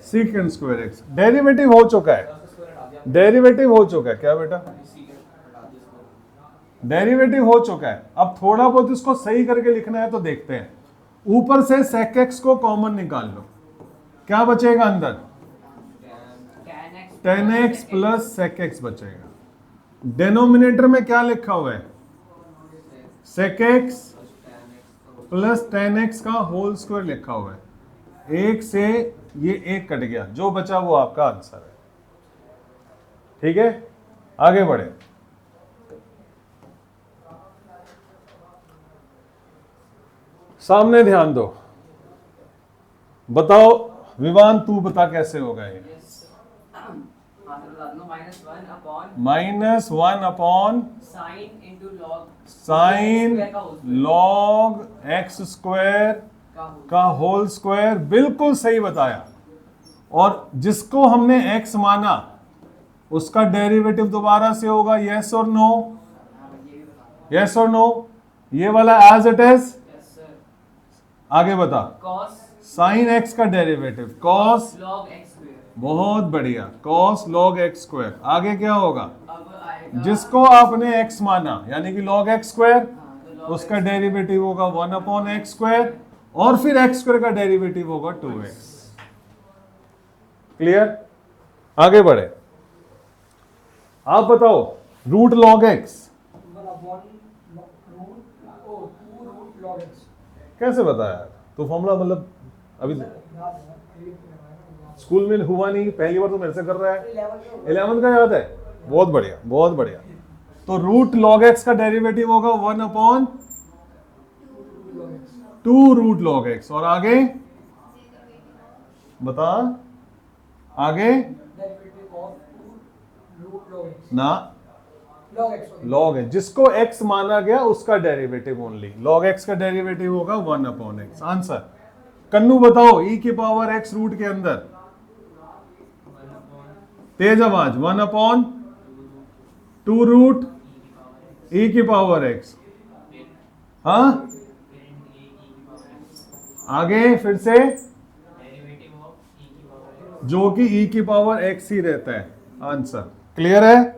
sec² x। Derivative हो चुका है, डेरिवेटिव हो चुका है क्या बेटा? डेरिवेटिव हो चुका है। अब थोड़ा बहुत इसको सही करके लिखना है तो देखते हैं। ऊपर से sec x को कॉमन निकाल लो, क्या बचेगा अंदर? tan x + sec x बचेगा। डिनोमिनेटर में क्या लिखा हुआ है? sec x + tan x का होल स्क्वायर लिखा हुआ है। एक से ये एक कट गया, जो बचा वो आपका आंसर है। ठीक है, आगे बढ़े। सामने ध्यान दो, बताओ विवान, तू बता कैसे होगा ये? -1/sin log x² का होल स्क्वायर। बिल्कुल सही बताया। और जिसको हमने x माना उसका डेरिवेटिव दोबारा से होगा। यस और नो? यस और नो? ये वाला एज इट इज। आगे बता। साइन एक्स का derivative cos, log x square। बहुत बढ़िया, कॉस लॉग एक्स स्क्वायर। आगे क्या होगा? अब आएगा जिसको आपने x माना यानी कि log x स्क्वायर, तो log उसका डेरिवेटिव होगा 1/x स्क्वायर और फिर x स्क्वायर का डेरिवेटिव होगा 2x। क्लियर? आगे बढ़े। आप बताओ रूट log x मतलब 1 रूट ओ 2 रूट लॉग एक्स कैसे बताया? तो फॉर्मूला मतलब अभी याद है स्कूल में हुआ नहीं, पहली बार तो मेरे से कर रहा है। 11 11 का याद है? बहुत बढ़िया, बहुत बढ़िया। तो रूट log x का डेरिवेटिव होगा 1/2 रूट log x। और आगे बता, आगे derivative of 2 root log x ना लॉग एक्स log x, जिसको x माना गया उसका डेरिवेटिव ओनली। log x का डेरिवेटिव होगा 1/x। आंसर कन्नू बताओ, e की पावर x रूट के अंदर, तेज आवाज, 1/2 रूट e की पावर x। हाँ, आगे फिर से, जो कि e की पावर x ही रहता है। आंसर क्लियर है?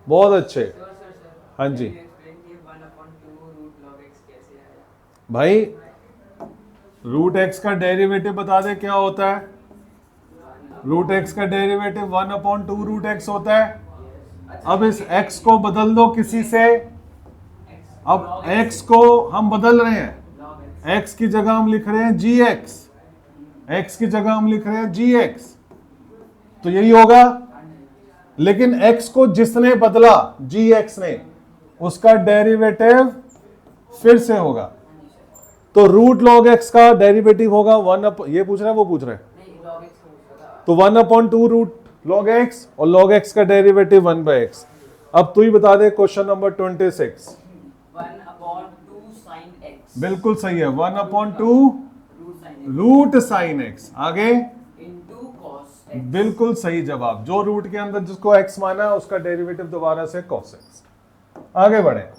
बहुत अच्छे। सर हाँ जी एक्सप्लेन किए 1/2 रूट log x कैसे आया? भाई, रूट x का डेरिवेटिव बता दे क्या होता है? रूट x का डेरिवेटिव 1/2 रूट x होता है। अब इस x को बदल दो किसी से। अब x को हम बदल रहे हैं, log x x की जगह हम लिख रहे हैं gx, x की जगह हम लिख रहे हैं gx, तो यही होगा। लेकिन x को जिसने बदला gx ने, उसका डेरिवेटिव फिर से होगा। तो रूट log x का डेरिवेटिव होगा ये पूछ रहा है वो पूछ रहा है, नहीं log x को पूछा था। तो 1/2 रूट log x और log x का डेरिवेटिव 1/x। अब तू ही बता दे क्वेश्चन नंबर 26। 1/2 sin x बिल्कुल सही है, 1/2 root sin x root sine x। आगे into cos x। बिल्कुल सही जवाब, जो रूट के अंदर जिसको x माना है उसका डेरिवेटिव दोबारा से cos x। आगे बढ़े।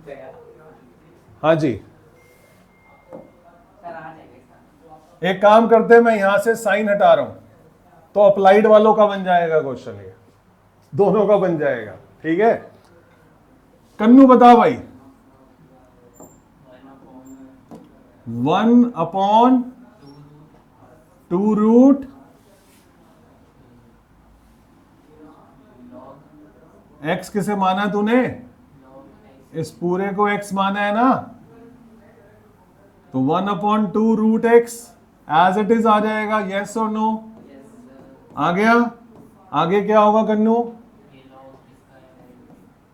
गया हाँ जी, सर आ जाएगा। एक काम करते हैं, मैं यहां से साइन हटा रहा हूं तो अप्लाइड वालों का बन जाएगा क्वेश्चन, ये दोनों का बन जाएगा। ठीक है, कन्नू बता भाई। 1/2 रूट x किसे माना तूने? इस पूरे को x माना है ना, तो 1/2 root x as it is आ जाएगा। यस और नो? आ गया। आगे क्या होगा कन्नू?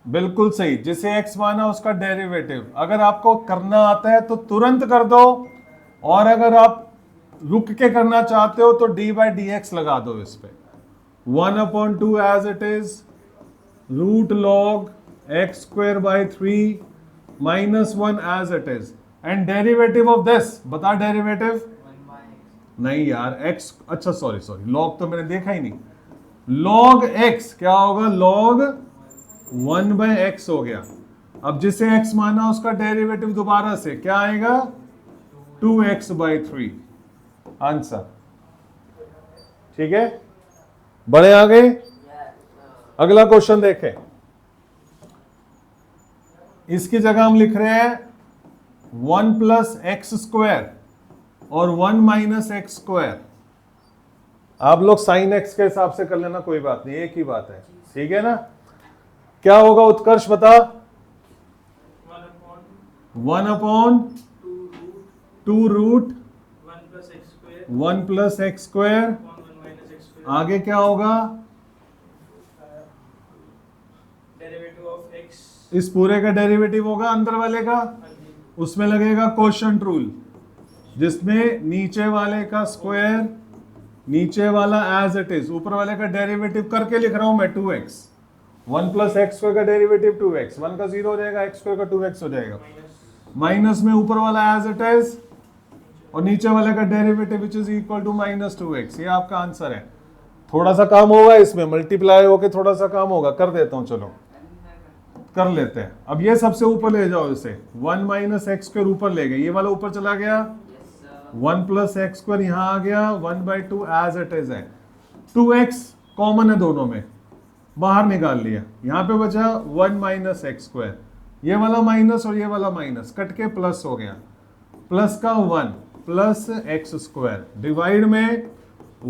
बिल्कुल सही, जिसे x माना उसका डेरिवेटिव। अगर आपको करना आता है तो तुरंत कर दो, और अगर आप रुक के करना चाहते हो तो d/dx लगा दो इस पे। 1/2 as it is root log x square by 3 minus 1 as it is, and derivative of this, बता डेरिवेटिव। नहीं यार, x, अच्छा सॉरी log तो मैंने देखा ही नहीं। log x क्या होगा? log 1/x हो गया। अब जिसे x माना उसका डेरिवेटिव दोबारा से क्या आएगा? 2x/3। आंसर ठीक है, बड़े आगे। अगला क्वेश्चन देखें, इसकी जगह हम लिख रहे हैं 1 + x² और 1 - x²। आप लोग साइन x के हिसाब से कर लेना, कोई बात नहीं, एक ही बात है। ठीक है ना? क्या होगा उत्कर्ष बता? 1/2 रूट 1 + x²। आगे क्या होगा? डेरिवेटिव ऑफ एक्स इस पूरे का डेरिवेटिव होगा अंदर वाले का, उसमें लगेगा क्वोशंट रूल, जिसमें नीचे वाले का स्क्वायर, नीचे वाला एज इट इज, ऊपर वाले का डेरिवेटिव करके लिख रहा हूं मैं 2x। 1 + x² का डेरिवेटिव 2x, 1 का 0 हो जाएगा, x² का 2x हो जाएगा, माइनस में ऊपर वाला एज इट इज और नीचे वाले का derivative which is equal to -2x। ये आपका आंसर है। थोड़ा सा काम होगा इसमें, मल्टीप्लाई होके थोड़ा सा काम होगा, कर देता हूं, चलो कर लेते हैं। अब ये सबसे ऊपर ले जाओ इसे, 1 - x² ऊपर ले गए, ये वाला ऊपर चला गया, 1 प्लस एक्स स्क्वायर यहाँ आ गया, 1/2 एज इट इज है। 2x कॉमन है दोनों में, बाहर निकाल लिया, यहाँ पे बचा 1 माइनस एक्स स्क्वायर, ये वाला माइनस और ये वाला माइनस कट के प्लस हो गया, प्लस का 1 प्लस एक्स स्क्वायर डिवाइड में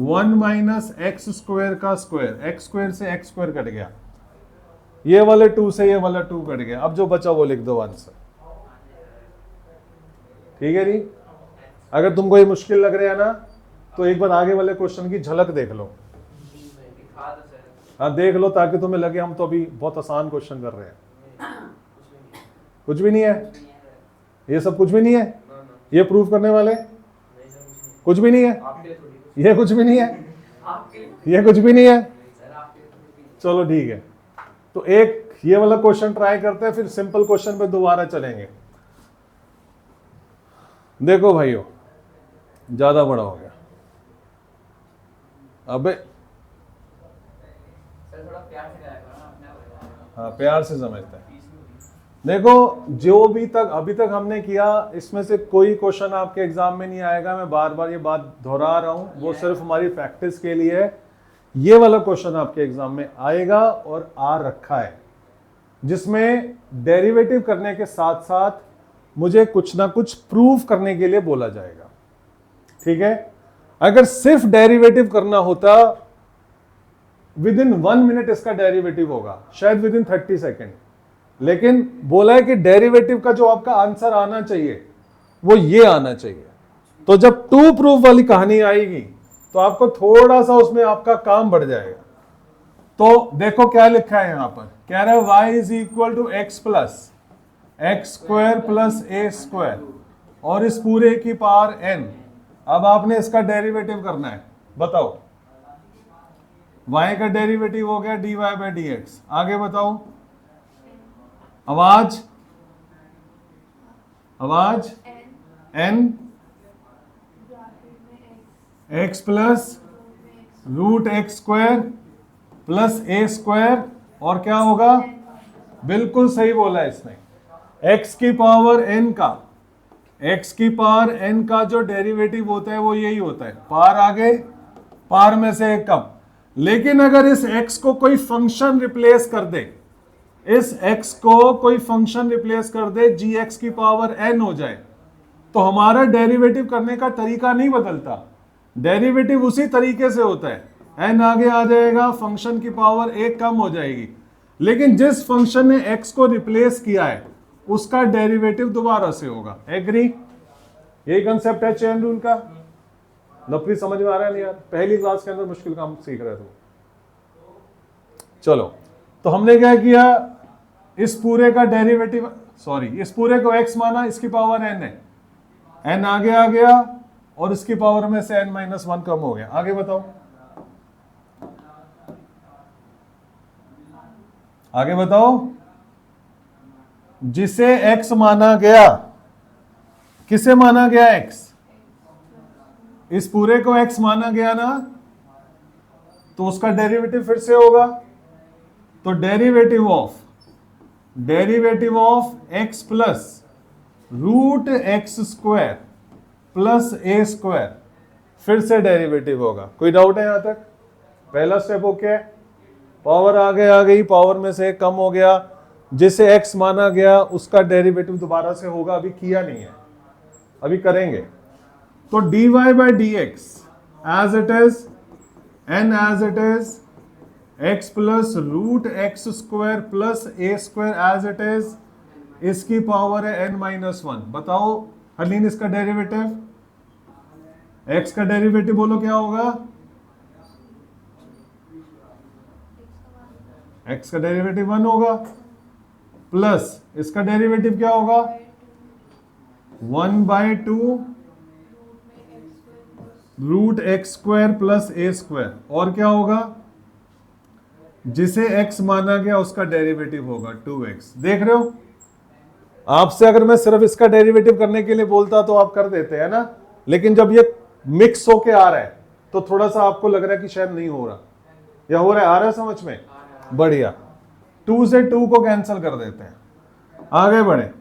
1 माइनस एक्स स्क्वायर का स्क्वायर, एक्स स्क्वायर से एक्स स्क्वायर कट गया, ये वाले 2 से ये वाला 2 कट गया, अब जो बचा वो लिख दो आंसर। ठीक है जी। अगर तुमको ये मुश्किल लग रहा है ना तो एक बार आगे वाले क्वेश्चन की झलक देख लो। दिखा दो सर। हाँ देख लो, ताकि तुम्हें लगे हम तो अभी बहुत आसान क्वेश्चन कर रहे हैं। कुछ भी नहीं है, ये सब कुछ भी नहीं है, ये प्रूफ करने वाले कुछ भी नहीं है, ये कुछ भी नहीं है, ये कुछ भी नहीं है। चलो ठीक है, तो एक ये वाला क्वेश्चन ट्राई करते हैं, फिर सिंपल क्वेश्चन पे दोबारा चलेंगे। देखो भाइयों, ज्यादा बड़ा हो गया, अबे सर थोड़ा प्यार से गाया करो ना, अपने हाँ प्यार से समझते हैं। देखो जो भी तक अभी तक हमने किया, इसमें से कोई क्वेश्चन आपके एग्जाम में नहीं आएगा, मैं बार बार ये बात दोहरा रहा हूँ, वो सिर्फ हमारी प्रैक्टिस के लिए है। ये वाला क्वेश्चन आपके एग्जाम में आएगा और आ रखा है, जिसमें डेरिवेटिव करने के साथ साथ मुझे कुछ ना कुछ प्रूव करने के लिए बोला जाएगा। ठीक है, अगर सिर्फ डेरिवेटिव करना होता, विद इन 1 मिनट इसका डेरिवेटिव होगा, शायद विद इन 30 सेकेंड, लेकिन बोला है कि डेरिवेटिव का जो आपका आंसर आना चाहिए वो ये आना चाहिए। तो जब 2 प्रूफ वाली कहानी आएगी तो आपको थोड़ा सा उसमें आपका काम बढ़ जाएगा। तो देखो क्या लिखा है यहां पर, कह रहा है y is equal to x plus x square plus A square और इस पूरे की पावर n। अब आपने इसका डेरिवेटिव करना है, बताओ। y का डेरिवेटिव हो गया dy बाई डी एक्स, आगे बताओ। आवाज आवाज n X plus root x square plus ए स्क्वायर, और क्या होगा, बिल्कुल सही बोला इसने, x की पावर n का, x की पावर n का जो डेरिवेटिव होता है वो यही होता है, पार आगे पार में से एक कम। लेकिन अगर इस x को कोई फंक्शन रिप्लेस कर दे, इस x को कोई फंक्शन रिप्लेस कर दे, gx की पावर n हो जाए, तो हमारा डेरिवेटिव करने का तरीका नहीं बदलता, डेरिवेटिव उसी तरीके से होता है, n आगे आ जाएगा, फंक्शन की पावर 1 कम हो जाएगी। लेकिन जिस फंक्शन ने x को रिप्लेस किया है उसका डेरिवेटिव दोबारा से होगा। एग्री? यही कंसेप्ट है चेन रूल का। लफड़ी समझ में आ रहा है नहीं यार? पहली क्लास के अंदर मुश्किल काम सीख रहे थे। चलो, तो हमने क्या किया, इस पूरे का डेरिवेटिव, सॉरी इस पूरे को x माना, इसकी पावर n है, n आगे आ गया और इसकी पावर में से n-1 कम हो गया। आगे बताओ, आगे बताओ। जिसे x माना गया, किसे माना गया x, इस पूरे को x माना गया ना, तो उसका डेरिवेटिव फिर से होगा। तो derivative of x plus root x square plus A square, फिर से डेरिवेटिव होगा। कोई डाउट है यहां तक? पहला स्टेप ओके, पावर आगे आ गई, पावर में से कम हो गया, जिसे x माना गया उसका डेरिवेटिव दोबारा से होगा, अभी किया नहीं है, अभी करेंगे। तो dy by d x as it is, n as it is, x plus root x square plus A square as it is, इसकी पावर है n-1। बताओ हलीन, इसका डेरिवेटिव, x का डेरिवेटिव बोलो क्या होगा, x का डेरिवेटिव 1 होगा, प्लस इसका डेरिवेटिव क्या होगा, 1/2 रूट एक्स स्क्वायर प्लस ए स्क्वायर, और क्या होगा, जिसे x माना गया उसका डेरिवेटिव होगा 2x। देख रहे हो, आपसे अगर मैं सिर्फ इसका डेरिवेटिव करने के लिए बोलता तो आप कर देते हैं ना, लेकिन जब ये मिक्स होके आ रहा है तो थोड़ा सा आपको लग रहा है कि शायद नहीं हो रहा, या हो रहा है, आ रहा है समझ में? बढ़िया, 2 से 2 को कैंसिल कर देते हैं, आगे बढ़े।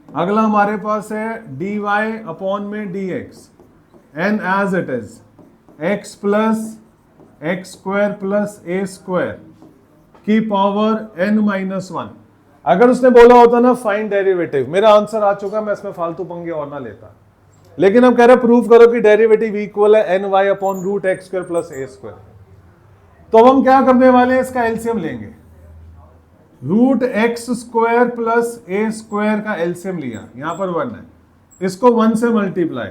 अगला हमारे पास है dy अपॉन में dx, n as it is, x plus x square plus a square की पावर n माइनस 1। अगर उसने बोला होता ना फाइंड डेरिवेटिव, मेरा आंसर आ चुका, मैं इसमें फालतू पंगे और ना लेता। लेकिन हम कह रहे प्रूव करो कि डेरिवेटिव इक्वल है N Y upon root x square plus ए स्क्वायर। तो हम क्या करने वाले हैं, इसका एलसीएम लेंगे। रूट एक्स स्क्वायर प्लस ए स्क्वायर का एलसीएम लिया, यहां पर 1 है, इसको 1 से मल्टीप्लाई,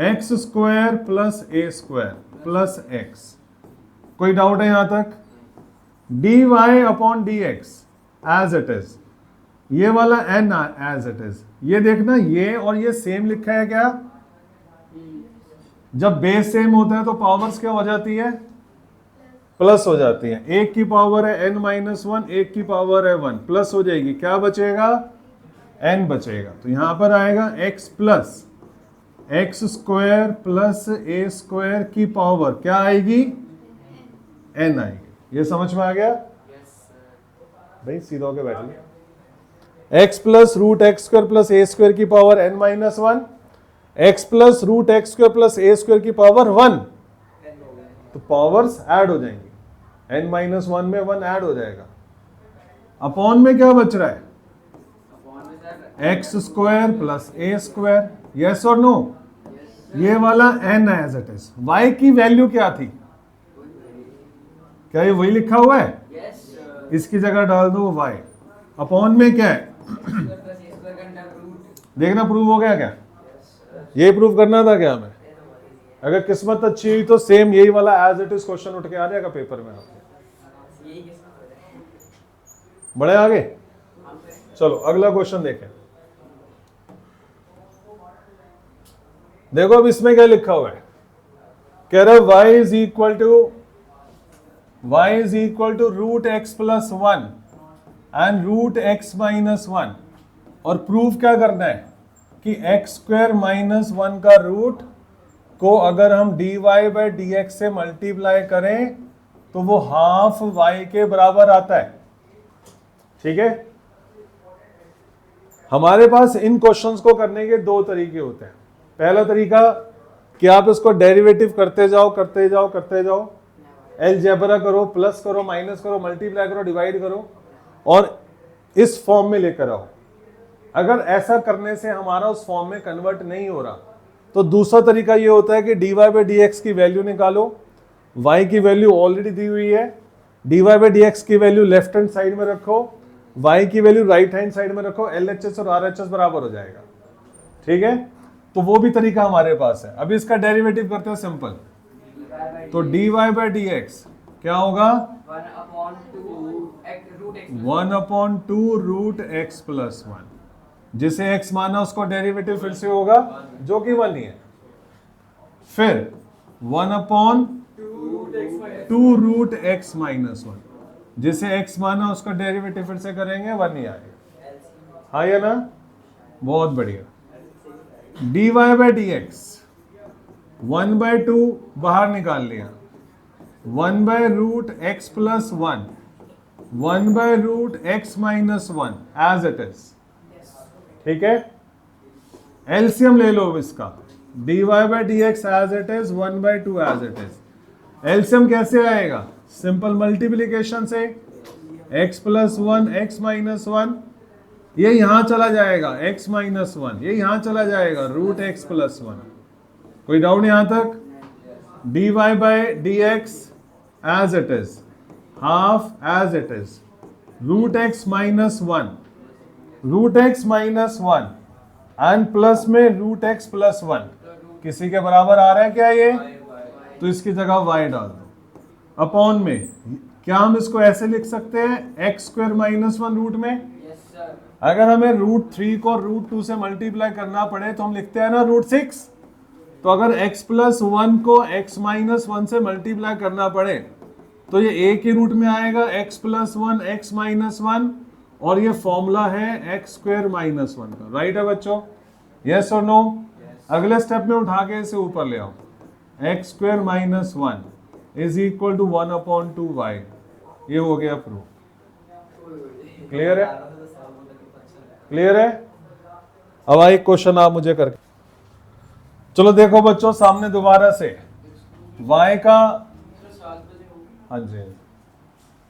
एक्स स्क्वायर प्लस ए स्क्वायर प्लस एक्स। कोई डाउट है यहां तक? D Y upon D x as it is, ये वाला n एज इट इज। ये देखना, ये और ये सेम लिखा है क्या? जब बेस सेम होता है तो पावर्स क्या हो जाती है? प्लस हो जाती है। एक की पावर है n माइनस 1, एक की पावर है 1, प्लस हो जाएगी, क्या बचेगा? n बचेगा। तो यहां पर आएगा x plus x square plus ए स्क्वायर की पावर क्या आएगी? n आएगी। ये समझ में आ गया भाई? सीधा होके बैठ लिया। x plus root x square plus ए स्क्वायर की power n minus 1, x plus root x square plus ए स्क्वायर की पावर 1, तो पावर्स ऐड हो जाएंगी। n माइनस 1 में 1 ऐड हो जाएगा। अपॉन में क्या बच रहा है? एक्स स्क्वायर प्लस ए स्क्वायर। यस और नो? ये वाला n है एज इट इज। y की वैल्यू क्या थी? क्या ये वही लिखा हुआ है? इसकी जगह डाल दो y। अपॉन में क्या है? देखना प्रूव हो गया क्या? ये प्रूव करना था क्या हमें? अगर किस्मत अच्छी हुई तो सेम यही वाला एज इट इज क्वेश्चन उठ के आ जाएगा पेपर में आपके। बड़े आगे चलो अगला क्वेश्चन देखें। देखो अब इसमें क्या लिखा हुआ है, कह रहा है y is equal to root x plus 1 and root x minus 1, और प्रूव क्या करना है कि एक्स स्क्वायर माइनस 1 का रूट को अगर हम dy बाई डी एक्स से मल्टीप्लाई करें तो वो हाफ y के बराबर आता है। ठीक है, हमारे पास इन क्वेश्चंस को करने के दो तरीके होते हैं। पहला तरीका कि आप इसको डेरिवेटिव करते जाओ, अलजेब्रा करो, प्लस करो, माइनस करो, मल्टीप्लाई करो, डिवाइड करो और इस फॉर्म में लेकर आओ। अगर ऐसा करने से हमारा उस फॉर्म में कन्वर्ट नहीं हो रहा तो दूसरा तरीका ये होता है कि dy बाई डी एक्स की वैल्यू निकालो, y की वैल्यू ऑलरेडी दी हुई है, dy बाई डी एक्स की वैल्यू लेफ्ट हैंड साइड में रखो, y की वैल्यू राइट हैंड साइड में रखो, LHS और RHS बराबर हो जाएगा। ठीक है, तो वो भी तरीका हमारे पास है। अभी इसका डेरिवेटिव करते हैं सिंपल, तो dy बाई डी एक्स क्या होगा? 1 अपॉन 2 रूट एक्स प्लस 1, जिसे x माना उसको डेरिवेटिव फिर से होगा जो कि 1 ही है। फिर 1 अपॉन 2 रूट एक्स माइनस 1, जिसे x माना उसका डेरिवेटिव फिर से करेंगे 1 ही आएगा। हाँ या ना? बहुत बढ़िया। dy by d x 1 by 2 बाहर निकाल लिया, 1 by root x plus 1, 1 by root x minus 1 as it is. ठीक है, एलसीएम ले लो इसका, dy by d x as it is, 1 by 2 as it is. LCM कैसे आएगा? सिंपल मल्टीप्लीकेशन से, x प्लस 1 एक्स माइनस 1, ये यहां चला जाएगा x माइनस 1, ये यहां चला जाएगा रूट एक्स प्लस 1। कोई डाउट यहां तक? dy by d x as it is, half as it is, root x minus 1, root x minus 1 and plus में रूट एक्स प्लस 1 किसी के बराबर आ रहा है क्या ये? तो इसकी जगह y डाल दो। अपॉन में क्या हम इसको ऐसे लिख सकते हैं, एक्स स्क्वायर माइनस 1 रूट में? अगर हमें रूट 3 को रूट 2 से मल्टीप्लाई करना पड़े तो हम लिखते हैं ना रूट 6। तो अगर x प्लस 1 को x माइनस 1 से मल्टीप्लाई करना पड़े तो ये a के रूट में आएगा x प्लस 1 x माइनस 1, और ये फॉर्मूला है एक्स स्क्वायर माइनस 1 का। राइट है बच्चों? यस और नो? अगले स्टेप में उठा के इसे ऊपर ले आओ, x square minus 1 is equal to 1 upon 2 y। ये हो गया प्रूफ। क्लियर है? क्लियर है? अब एक क्वेश्चन आप मुझे करके चलो देखो बच्चों सामने दोबारा से y का, हाँ जी,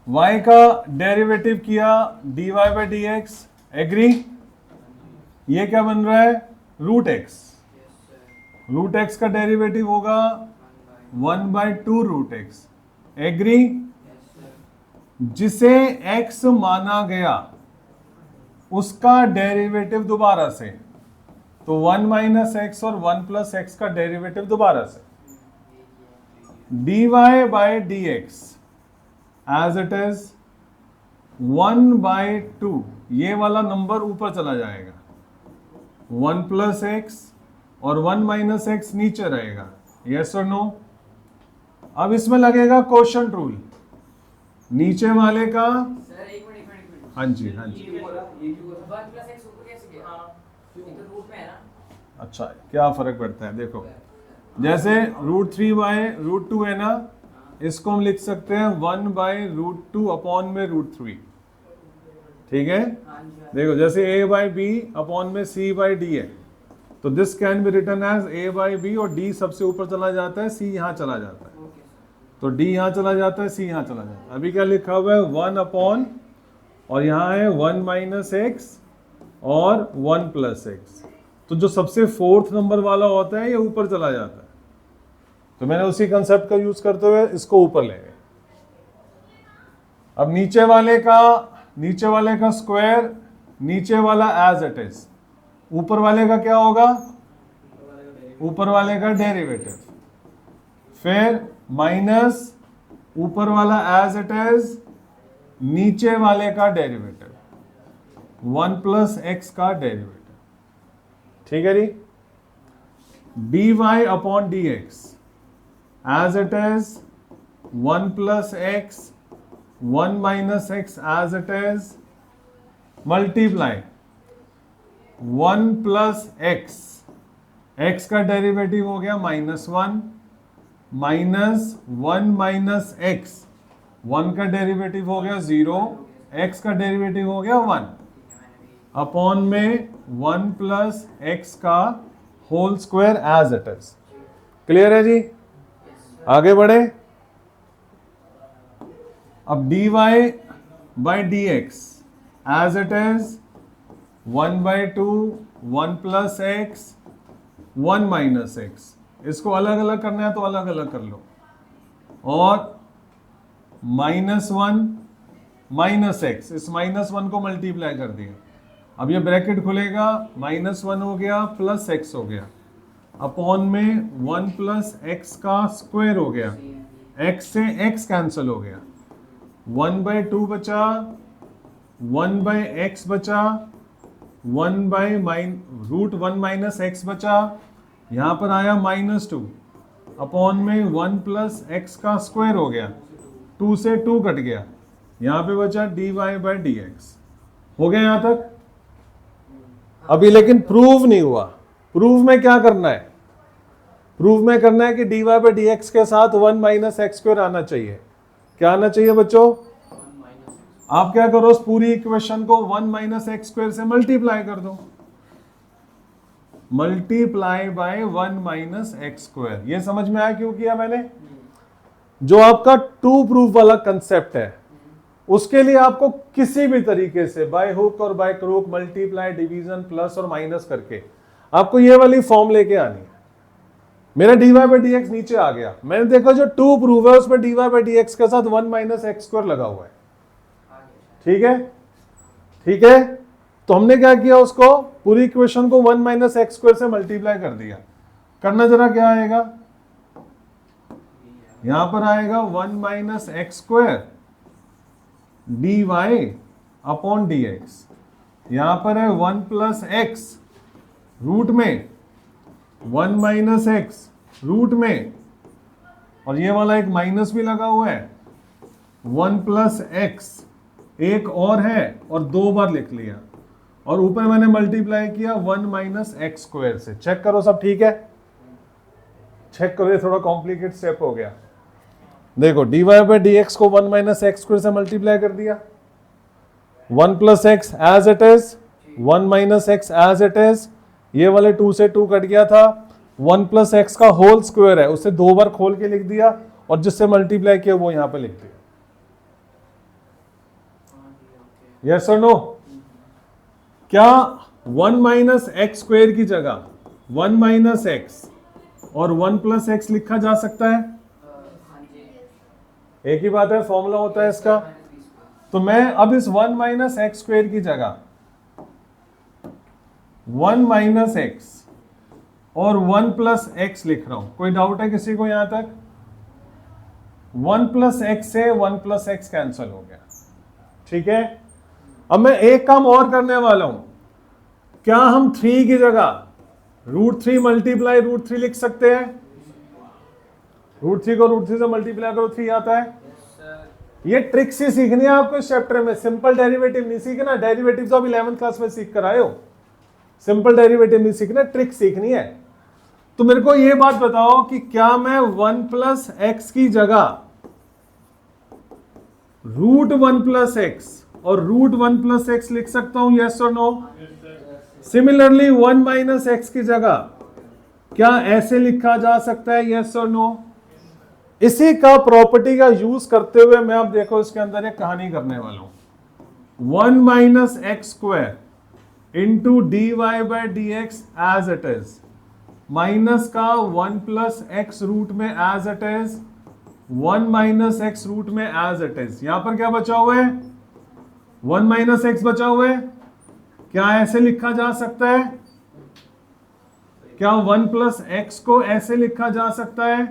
y का डेरिवेटिव किया dy by d x, agree? ये क्या बन रहा है? Root x. रूट एक्स का डेरिवेटिव होगा 1/2 रूट एक्स, एग्री? जिसे x माना गया उसका डेरिवेटिव दोबारा से, तो 1 माइनस एक्स और 1 प्लस एक्स का डेरिवेटिव दोबारा से, dy by d x as it is 1/2, ये वाला नंबर ऊपर चला जाएगा, 1 प्लस एक्स और 1 माइनस एक्स नीचे रहेगा, यस और नो? अब इसमें लगेगा क्वोशंट रूल, नीचे वाले का, सर एक मिनट हाँ जी हाँ जी, 1 प्लस एक्स ऊपर कैसे गया? ये तो रूट में है ना। अच्छा क्या फर्क पड़ता है? देखो जैसे √3 बाय √2 है ना, इसको हम लिख सकते हैं 1/√2 अपॉन में √3, ठीक है? हाँ जी, हाँ देखो जैसे a बाई बी अपॉन में c बाई डी है, तो this can be written as a by b, और d सबसे ऊपर चला जाता है, c यहाँ चला जाता है, जी। Okay sir. तो d यहाँ चला जाता है, c यहाँ चला जाता है। अभी क्या लिखा हुआ है? 1 अपॉन, और यहाँ है 1 माइनस एक्स और 1 प्लस एक्स, तो जो सबसे फोर्थ नंबर वाला होता है ये ऊपर चला जाता है, तो मैंने उसी कंसेप्ट का यूज करते हुए इसको ऊपर ले गए। अब नीचे वाले का स्क्वायर, नीचे वाला एज इट इज, ऊपर वाले का क्या होगा? ऊपर वाले का डेरिवेटिव, फिर माइनस ऊपर वाला एज इट इज, नीचे वाले का डेरिवेटिव, 1 प्लस एक्स का डेरिवेटिव, ठीक है जी? dy upon D x as it is 1 plus x 1 minus x as it is, multiply 1 plus x, x का डेरिवेटिव हो गया -1, माइनस 1 माइनस एक्स, 1 का डेरिवेटिव हो गया 0, एक्स का डेरिवेटिव हो गया 1, अपॉन में 1 प्लस एक्स का whole square as it is. Clear है जी? आगे बढ़े। अब dy by d x as it is 1/2 1 plus x 1 minus x, इसको अलग अलग करना है तो अलग अलग कर लो, और -1 माइनस एक्स, इस -1 को मल्टीप्लाई कर दिया, अब ये ब्रैकेट खुलेगा, -1 हो गया प्लस एक्स हो गया, अपॉन में 1 प्लस एक्स का स्क्वायर हो गया, एक्स से एक्स कैंसिल हो गया, 1/2 बचा, 1 बाई एक्स बचा, 1 बाई √1 माइनस एक्स बचा, यहाँ पर आया -2, अपॉन में 1 प्लस एक्स का स्क्वायर हो गया, 2 से 2 कट गया, यहाँ पे बचा dy बाई डी एक्स। हो गया यहाँ तक? अभी लेकिन प्रूव नहीं हुआ। प्रूव में क्या करना है? प्रूव में करना है कि dy बाई डी एक्स के साथ 1 माइनस एक्स स्क्वायर आना चाहिए। क्या आना चाहिए बच्चों? आप क्या करो, उस पूरी इक्वेशन को 1 माइनस एक्स स्क्वायर से मल्टीप्लाई कर दो, multiply by 1 minus x square. ये समझ में आया क्यों किया मैंने? जो आपका टू प्रूफ वाला कंसेप्ट है उसके लिए आपको किसी भी तरीके से बाय हुक और by crook, multiply, division, plus और माइनस करके आपको ये वाली फॉर्म लेके आनी है। मेरा dy बाई डी एक्स नीचे आ गया, मैंने देखा जो टू प्रूफ है उसमें dy बाई डी एक्स के साथ 1 माइनस एक्स स्क्वायर लगा हुआ है। ठीक है, ठीक है, तो हमने क्या किया, उसको पूरी इक्वेशन को 1 माइनस एक्स स्क्वायर से मल्टीप्लाई कर दिया। करना जरा क्या आएगा, यहां पर आएगा 1 minus x square d Y upon D x, यहां पर है 1 प्लस एक्स रूट में 1 माइनस एक्स रूट में, और ये वाला एक माइनस भी लगा हुआ है, 1 प्लस एक्स एक और है और 2 बार लिख लिया, और ऊपर मैंने मल्टीप्लाई किया 1 माइनस एक्स स्क्वायर से। चेक करो सब ठीक है, चेक करो, ये थोड़ा कॉम्प्लिकेट स्टेप हो गया। देखो dy बाई डी एक्स को 1 माइनस एक्स स्क्वायर से मल्टीप्लाई कर दिया, 1 plus x as it is, 1 minus x as it is, ये वाले 2 से 2 कट गया था, 1 प्लस एक्स का होल स्क्वायर है, उसे 2 बार खोल के लिख दिया और जिससे मल्टीप्लाई किया वो यहां पे लिख दिया। यस और नो? क्या 1 माइनस एक्स स्क्वायर की जगह 1 माइनस एक्स और 1 प्लस एक्स लिखा जा सकता है? हाँ जी। एक ही बात है, फॉर्मूला होता है इसका। तो मैं अब इस 1 माइनस एक्स स्क्वायर की जगह 1 माइनस एक्स और 1 प्लस एक्स लिख रहा हूं। कोई डाउट है किसी को यहां तक? 1 प्लस एक्स से 1 प्लस एक्स कैंसिल हो गया, ठीक है। अब मैं एक काम और करने वाला हूं। क्या हम 3 की जगह √3 मल्टीप्लाई √3 लिख सकते हैं? √3 को √3 से मल्टीप्लाई करो 3 आता है। ये ट्रिक्स ही सीखनी है आपको इस चैप्टर में, सिंपल डेरिवेटिव नहीं सीखना। डेरिवेटिव तो आप 11th क्लास में सीख कर आए हो, सिंपल डेरिवेटिव नहीं सीखना, ट्रिक सीखनी है। तो मेरे को ये बात बताओ कि क्या मैं 1 प्लस एक्स की जगह √1 प्लस एक्स और √1 प्लस एक्स लिख सकता हूं? यस और नो? सिमिलरली 1 माइनस एक्स की जगह क्या ऐसे लिखा जा सकता है? यस और नो? इसी का प्रॉपर्टी का यूज करते हुए मैं अब देखो इसके अंदर एक कहानी करने वाला हूं। 1 minus x square into d y by d x as it is, minus का 1 प्लस एक्स रूट में as it is, 1 minus x root में एज इट इज। यहां पर क्या बचा हुआ है? 1 माइनस एक्स बचा हुआ है। क्या ऐसे लिखा जा सकता है? क्या 1 प्लस एक्स को ऐसे लिखा जा सकता है?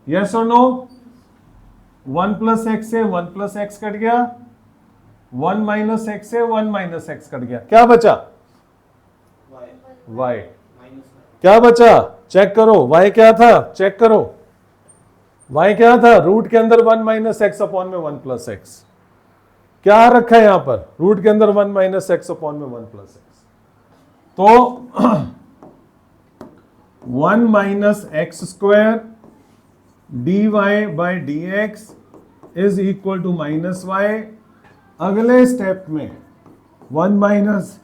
यस और नो? 1 प्लस एक्स से 1 प्लस एक्स कट गया, 1 माइनस एक्स से 1 माइनस एक्स कट गया, क्या बचा? y। क्या बचा? चेक करो, y क्या था? चेक करो, y क्या था? रूट के अंदर 1 माइनस एक्स अपॉन में 1 प्लस एक्स। क्या रखा है यहां पर? रूट के अंदर 1 माइनस एक्स अपॉन में 1 प्लस एक्स। तो 1 minus x square d y by d x is equal to minus y. अगले स्टेप में 1 माइनस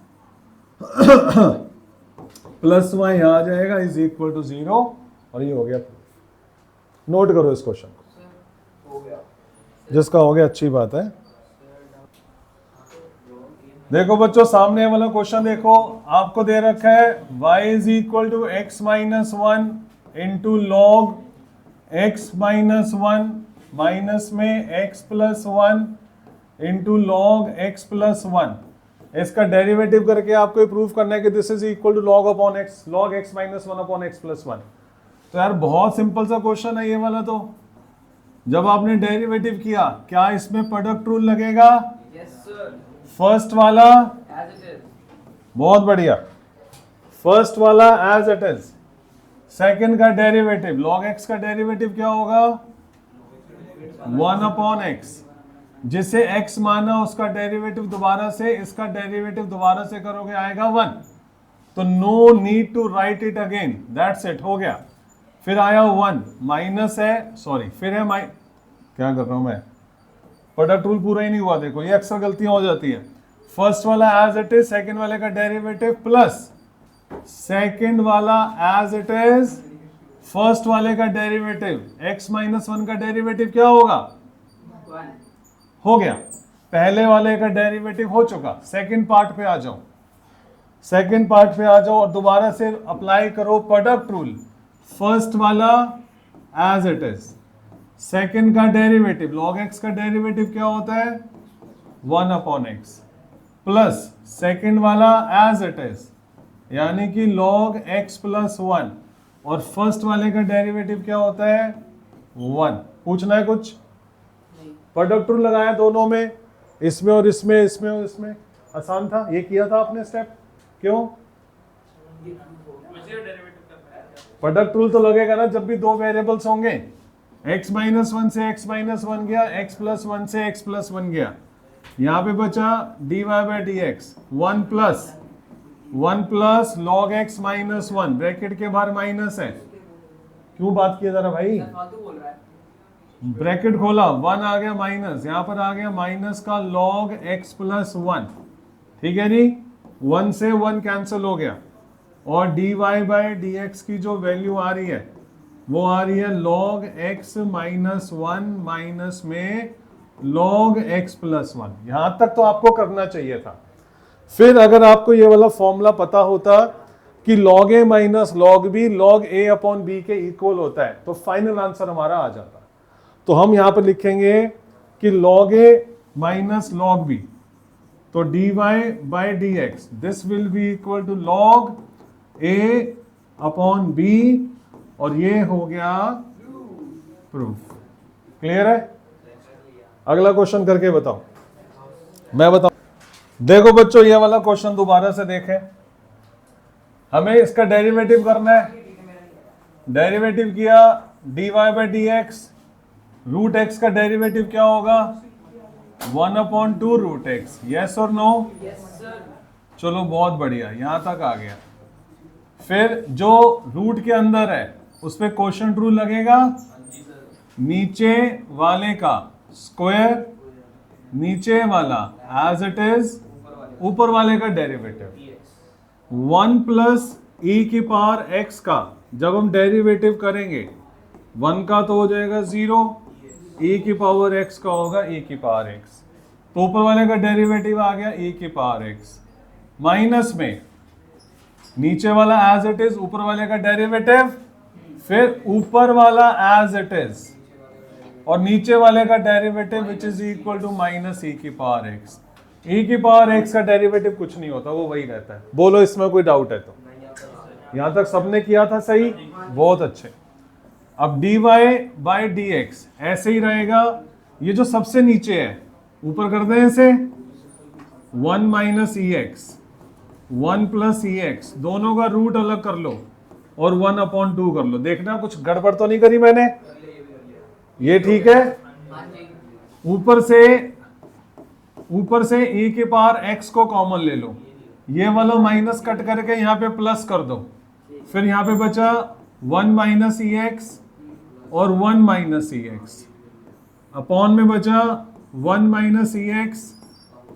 प्लस वाई आ जाएगा इज इक्वल टू 0 और ये हो गया। नोट करो इस क्वेश्चन को, जिसका हो गया अच्छी बात है। देखो बच्चों, सामने वाला क्वेश्चन देखो, आपको दे रखा है y is equal to X minus 1 into log x minus 1 minus में X plus 1 into log X plus 1। इसका डेरिवेटिव करके आपको ये प्रूव करना है कि this is equal to log upon x, log x minus 1 upon x plus 1। तो यार बहुत सिंपल सा क्वेश्चन है ये वाला। तो जब आपने डेरिवेटिव किया, क्या इसमें प्रोडक्ट रूल लगेगा? Yes sir. फर्स्ट वाला एज इट इज। बहुत बढ़िया, फर्स्ट वाला एज इट इज। सेकंड का डेरिवेटिव, लॉग एक्स का डेरिवेटिव क्या होगा? 1 अपॉन एक्स। जिसे x माना उसका डेरिवेटिव दोबारा से, इसका डेरिवेटिव दोबारा से करोगे आएगा 1। तो no need to write it again, that's it, हो गया। फिर आया 1 माइनस है, सॉरी फिर है क्या कर रहा हूं मैं, प्रोडक्ट रूल पूरा ही नहीं हुआ। देखो ये अक्सर गलतियां हो जाती है। फर्स्ट वाला एज इट इज, सेकंड वाले का डेरिवेटिव प्लस सेकंड वाला एज इट इज, फर्स्ट वाले का डेरिवेटिव, x माइनस 1 का डेरिवेटिव क्या होगा? 1 हो गया। पहले वाले का डेरिवेटिव हो चुका। सेकंड पार्ट पे आ जाओ, सेकंड पार्ट पे आ जाओ और दोबारा से अप्लाई करो प्रोडक्ट रूल। फर्स्ट वाला एज इट इज, सेकंड का डेरिवेटिव, लॉग एक्स का डेरिवेटिव क्या होता है? 1 अपॉन एक्स, प्लस सेकंड वाला एज इट इज यानी कि लॉग एक्स प्लस 1, और फर्स्ट वाले का डेरिवेटिव क्या होता है? 1। पूछना है कुछ? प्रोडक्ट रूल लगाया दोनों में, इसमें और इसमें, इसमें और इसमें, आसान था। ये किया था आपने स्टेप, क्यों? प्रोडक्ट रूल तो लगेगा ना जब भी दो वेरिएबल्स होंगे। x माइनस 1 से x माइनस 1 गया, x प्लस 1 से x प्लस 1 गया, यहाँ पे बचा dy by d x, 1 plus log x minus 1, bracket के बाहर माइनस है। क्यों बात किया जरा भाई? फालतू बोल रहा है। ब्रैकेट खोला, 1 आ गया माइनस, यहां पर आ गया माइनस का लॉग x प्लस 1, ठीक है जी। 1 से 1 कैंसिल हो गया, और dy बाय dx की जो वैल्यू आ रही है वो आ रही है log x माइनस 1 माइनस में log x प्लस 1। यहां तक तो आपको करना चाहिए था। फिर अगर आपको ये वाला फॉर्मूला पता होता कि log a minus log b log a upon b के इक्वल होता है तो फाइनल आंसर हमारा आ जाता। तो हम यहां पर लिखेंगे कि log a minus log b, तो dy by dx this will be equal to log a upon b, और ये हो गया प्रूफ। क्लियर है? अगला क्वेश्चन करके बताओ, मैं बताऊं। देखो बच्चों, ये वाला क्वेश्चन दोबारा से देखें। हमें इसका डेरिवेटिव करना है। डेरिवेटिव किया dy by d x, root x का डेरिवेटिव क्या होगा 1/2 रूट एक्स। यस और नो? चलो बहुत बढ़िया, यहां तक आ गया। फिर जो रूट के अंदर है उस पर क्वोशंट रूल लगेगा, नीचे वाले का स्क्वायर, नीचे वाला एज इट इज, ऊपर वाले का डेरिवेटिव। 1 प्लस ई की पावर एक्स का जब हम डेरिवेटिव करेंगे 1 का तो हो जाएगा 0, ई की पावर एक्स का होगा ई की पावर एक्स, तो ऊपर वाले का डेरिवेटिव आ गया ई की पावर एक्स, माइनस में नीचे वाला एज इट इज, ऊपर वाले का डेरिवेटिव, फिर ऊपर वाला एज इट इज और नीचे वाले का derivative which is equal to minus E की पावर एक्स। ई की पावर एक्स का डेरिवेटिव कुछ नहीं होता, वो वही रहता है। बोलो इसमें कोई डाउट है तो? यहां तक सबने किया था सही, बहुत अच्छे। अब dy बाई डी एक्स ऐसे ही रहेगा। ये जो सबसे नीचे है ऊपर कर दें इसे 1 minus e x, 1 plus e x, दोनों का रूट अलग कर लो और 1/2 कर लो। देखना कुछ गड़बड़ तो नहीं करी मैंने, ये ठीक है? ऊपर से e के पावर x को कॉमन ले लो, ये वाला माइनस कट करके यहाँ पे प्लस कर दो, फिर यहाँ पे बचा 1 माइनस ई एक्स और 1 माइनस ई एक्स, अपॉन में बचा 1 माइनस ई एक्स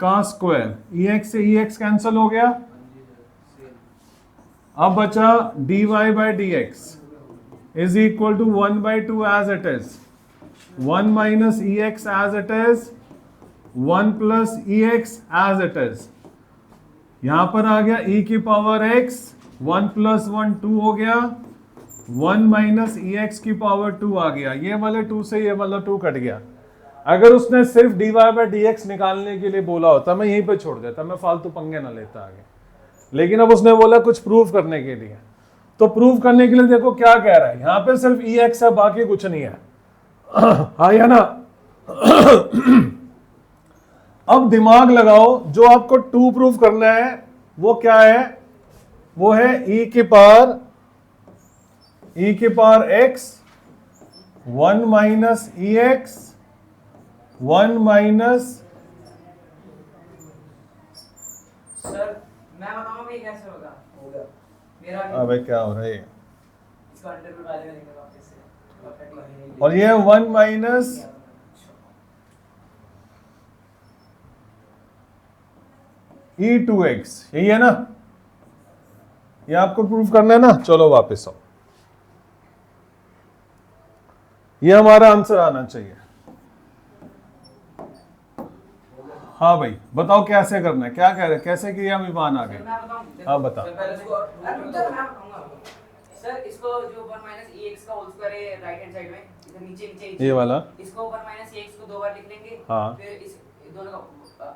का स्क्वायर, ई एक्स से ई एक्स कैंसिल हो गया। अब बचा dy by d x is equal to 1/2 as it is, 1 minus e x as it is, 1 plus e x as it is. यहां पर आ गया e की पावर x, 1 प्लस 1 2 हो गया, 1 माइनस ई एक्स की पावर 2 आ गया। ये वाले 2 से ये वाला 2 कट गया। अगर उसने सिर्फ dy बाई डी एक्स निकालने के लिए बोला होता मैं यहीं पे छोड़ देता, मैं फालतू पंगे ना लेता आगे। लेकिन अब उसने बोला कुछ प्रूव करने के लिए, तो प्रूव करने के लिए देखो क्या कह रहा है, यहां पे सिर्फ ई एक्स है, बाकी कुछ नहीं है। हाँ या ना? अब दिमाग लगाओ, जो आपको 2 प्रूव करना है वो क्या है? वो है e की power x 1 minus e x 1 minus. Sir मैं बताऊंगा ये कैसे होगा मेरा। अबे क्या हो रहा है? इसका अंडर रूट आ जाएगा वापस से, और ये 1 माइनस e2x, यही है ना? ये आपको प्रूफ करना है ना? चलो वापस आओ, ये हमारा आंसर आना चाहिए। हाँ भाई बताओ कैसे करना है, क्या कह रहे, कैसे किया विमान आगे? हाँ बता। सर इसको जो 1 माइनस ई एक्स का होल स्क्वायर है राइट हैंड साइड में, इधर नीचे ये वाला, इसको 1 माइनस ई एक्स को 2 बार लिख लेंगे। हाँ। फिर इस दोनों का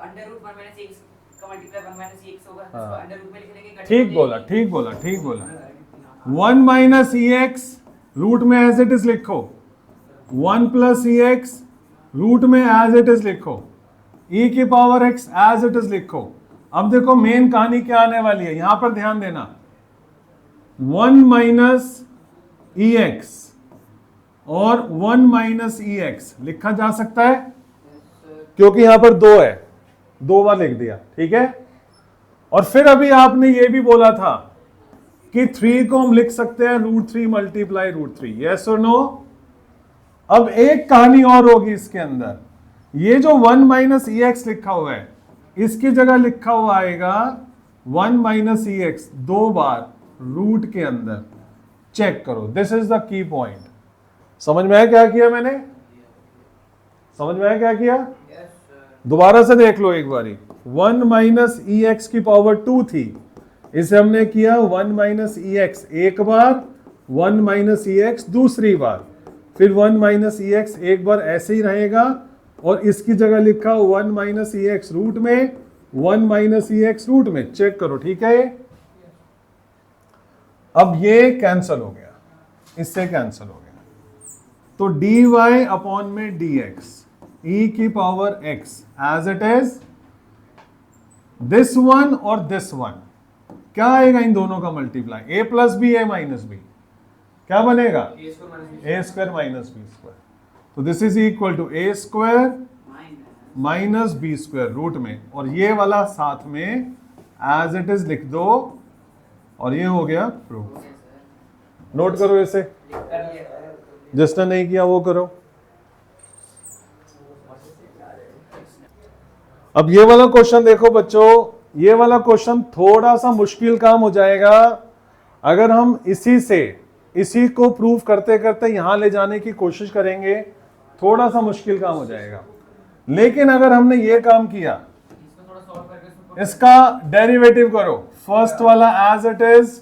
under root 1 minus e x का मल्टीप्लाई 1 माइनस ई एक्स होगा, हाँ। इसको अंडर रूट में लिख लेंगे। ठीक बोला, ठीक बोला, ठीक बोला। 1 माइनस ई एक्स रूट में एज इट इज लिखो, 1 प्लस ई एक्स रूट में एज इट इज लिखो, e की power x as it is लिखो। अब देखो मेन कहानी क्या आने वाली है, यहां पर ध्यान देना। 1 माइनस ई एक्स और 1 माइनस ई एक्स लिखा जा सकता है क्योंकि यहां पर 2 है, 2 बार लिख दिया, ठीक है। और फिर अभी आपने ये भी बोला था कि 3 को हम लिख सकते हैं √3 मल्टीप्लाई √3, यस और नो? अब एक कहानी और होगी इसके अंदर, ये जो 1 माइनस ई एक्स लिखा हुआ है इसकी जगह लिखा हुआ आएगा 1 माइनस ई एक्स 2 बार रूट के अंदर चेक करो। This is the key point. समझ में आया क्या किया मैंने? समझ में आया क्या किया? Yes, sir. दोबारा से देख लो एक बारी। 1 माइनस ई एक्स की पावर 2 थी, इसे हमने किया 1 माइनस ई एक्स एक बार, 1 माइनस ई एक्स दूसरी बार, फिर 1 माइनस ई एक्स एक बार ऐसे ही रहेगा, और इसकी जगह लिखा 1 माइनस ई एक्स रूट में, 1 माइनस ई एक्स रूट में। चेक करो, ठीक है? ये अब ये कैंसल हो गया, इससे कैंसल हो गया। तो डी वाई अपॉन में डी एक्स ई की power X as it is, this one और दिस वन, क्या आएगा इन दोनों का multiply? A plus B, A minus B, क्या बनेगा? A square minus B A square minus B square. तो this is equal to A square minus. Minus B square root में, और ये वाला साथ में एज इट इज लिख दो, और ये हो गया प्रूफ। Okay, sir. नोट करो इसे, कर लिया sir. जिसने नहीं किया वो करो। अब ये वाला क्वेश्चन देखो बच्चों, ये वाला क्वेश्चन थोड़ा सा मुश्किल काम हो जाएगा अगर हम इसी को प्रूव करते करते यहां ले जाने की कोशिश करेंगे, थोड़ा सा मुश्किल काम हो जाएगा। लेकिन अगर हमने ये काम किया, इसको थोड़ा सॉल्व करके इसको इसका डेरिवेटिव करो, फर्स्ट वाला एज इट इज,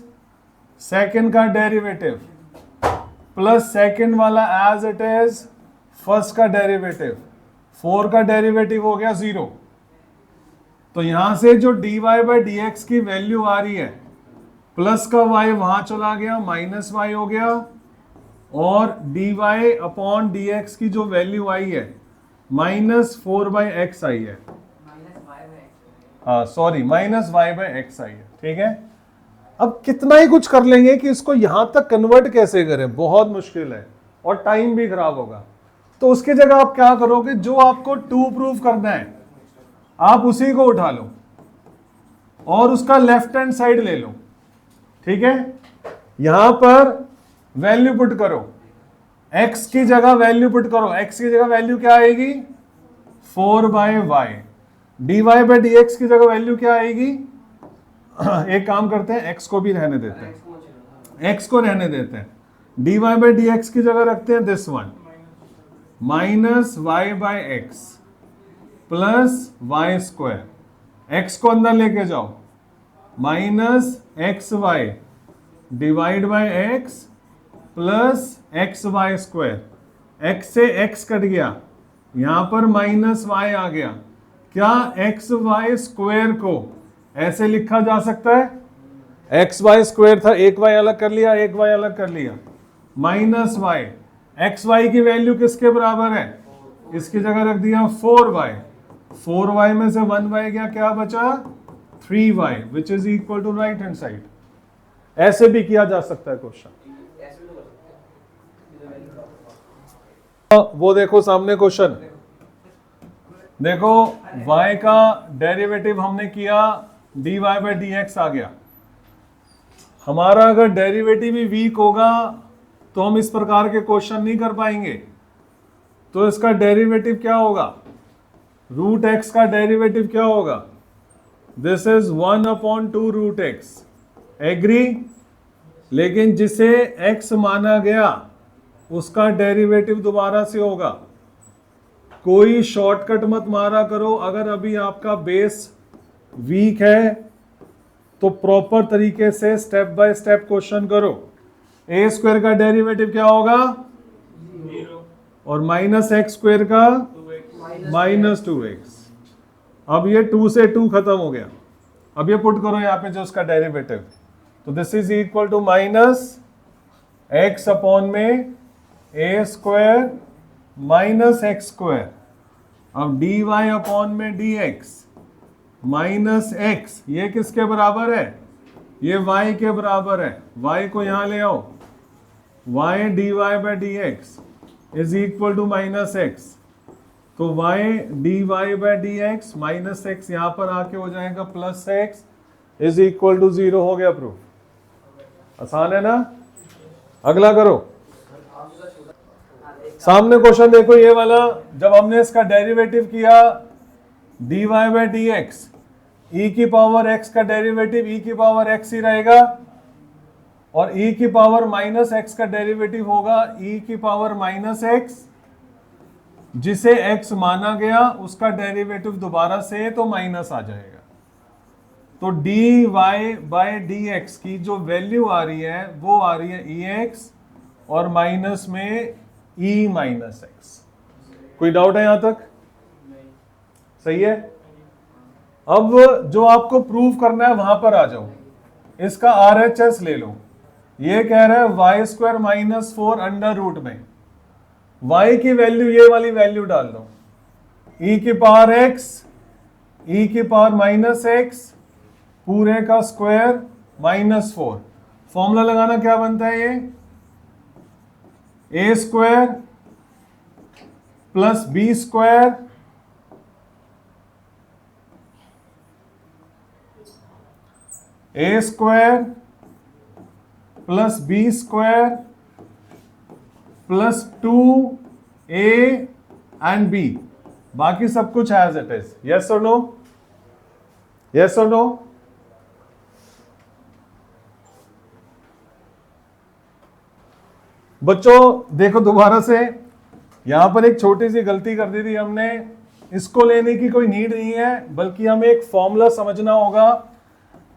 सेकंड का डेरिवेटिव प्लस सेकंड वाला एज इट इज, फर्स्ट का डेरिवेटिव, 4 का डेरिवेटिव हो गया 0। तो यहां से जो dy बाई डी एक्स की वैल्यू आ रही है, प्लस का y वहां चला गया, माइनस y हो गया, और dy अपॉन डी एक्स की जो वैल्यू आई है -4 बाई एक्स आई है, minus 5x. हाँ sorry minus y by X आई है, ठीक है। अब कितना ही कुछ कर लेंगे कि इसको यहां तक कन्वर्ट कैसे करें, बहुत मुश्किल है और टाइम भी खराब होगा। तो उसकी जगह आप क्या करोगे, जो आपको 2 प्रूव करना है आप उसी को उठा लो और उसका लेफ्ट हैंड साइड ले लो, ठीक है। यहां पर वैल्यू पुट करो, x की जगह वैल्यू पुट करो, x की जगह वैल्यू क्या आएगी 4 by y, d y by d x की जगह वैल्यू क्या आएगी एक काम करते हैं x को भी रहने देते हैं, x को रहने देते हैं, d y by d x की जगह रखते हैं this one minus y by x plus y square, x को अंदर लेके जाओ, minus x y divide by x plus x y square, x से x कट गया, यहां पर माइनस y आ गया। क्या एक्स वाई स्क्वायर को ऐसे लिखा जा सकता है, एक्स वाई स्क्वायर था, एक y अलग कर लिया, एक y अलग कर लिया, माइनस वाई, एक्स वाई की वैल्यू किसके बराबर है, इसकी जगह रख दिया 4y, 4y में से 1y गया, क्या बचा 3y which is equal to right hand side. ऐसे भी किया जा सकता है क्वेश्चन। वो देखो सामने क्वेश्चन देखो, y का डेरिवेटिव हमने किया, dy बाई डी एक्स आ गया। हमारा अगर डेरिवेटिव ही वीक होगा तो हम इस प्रकार के क्वेश्चन नहीं कर पाएंगे। तो इसका डेरिवेटिव क्या होगा, रूट एक्स का डेरिवेटिव क्या होगा, this is 1 upon 2 root x, agree. लेकिन जिसे x माना गया उसका डेरिवेटिव दोबारा से होगा। कोई शॉर्टकट मत मारा करो, अगर अभी आपका बेस वीक है तो प्रॉपर तरीके से स्टेप बाय स्टेप क्वेश्चन करो। ए स्क्वायर का डेरिवेटिव क्या होगा 0 और माइनस एक्स स्क्वायर का माइनस 2x। अब ये 2 से 2 खत्म हो गया, अब ये पुट करो यहाँ पे जो उसका डेरिवेटिव, तो this is equal to minus x upon में a square minus x square, अब डी वाई अपॉन में डी एक्स माइनस एक्स, ये किसके बराबर है, ये y के बराबर है, y को यहां ले आओ, y d y by d x is equal to minus x, तो y d y by d x minus x यहां पर आके हो जाएगा plus x is equal to 0 हो गया प्रूफ। आसान है ना। अगला करो, सामने क्वेश्चन देखो ये वाला, जब हमने इसका डेरिवेटिव किया dy by d X, E की पावर x का डेरिवेटिव ई की पावर x ही रहेगा, और e की पावर माइनस एक्स का डेरिवेटिव होगा e की पावर माइनस एक्स, जिसे x माना गया उसका डेरिवेटिव दोबारा से तो माइनस आ जाएगा। तो dy बाय dx की जो वैल्यू आ रही है वो आ रही है ex और माइनस में e माइनस एक्स। कोई डाउट है यहां तक? सही है। अब जो आपको प्रूव करना है वहां पर आ जाओ। इसका RHS ले लो। ये कह रहा है y square minus 4 under root में y की वैल्यू, ये वाली वैल्यू डाल दो, e की पावर x, e की पावर माइनस एक्स पूरे का स्क्वायर माइनस 4। फॉर्मूला लगाना क्या बनता है? ये a square plus b square a square plus b square plus 2a and b, बाकी सब कुछ एज इट इज। यस और नो? यस और नो? बच्चों देखो दोबारा से, यहां पर एक छोटी सी गलती कर दी थी हमने। इसको लेने की कोई नीड नहीं है, बल्कि हमें एक फॉर्मूला समझना होगा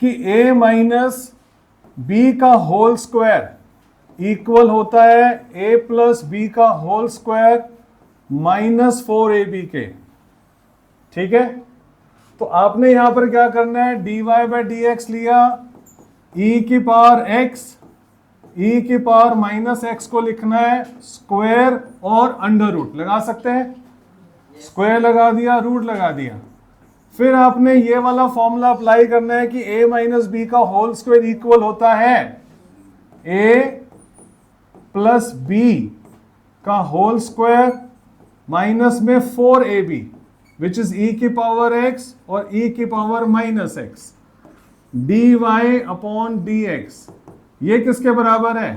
कि a माइनस बी का होल स्क्वायर इक्वल होता है a प्लस बी का होल स्क्वायर माइनस 4ab के। ठीक है, तो आपने यहां पर क्या करना है, dy बाई डी एक्स लिया, e की पावर x, e की पावर माइनस एक्स को लिखना है स्क्वायर और अंडर रूट लगा सकते हैं। स्क्वायर लगा दिया, रूट लगा दिया। फिर आपने ये वाला फॉर्मूला अप्लाई करना है कि a माइनस बी का होल स्क्वायर इक्वल होता है a प्लस बी का होल स्क्वायर माइनस में 4ab विच इज e की पावर x और e की power minus x, dy upon dx। ये किसके बराबर है?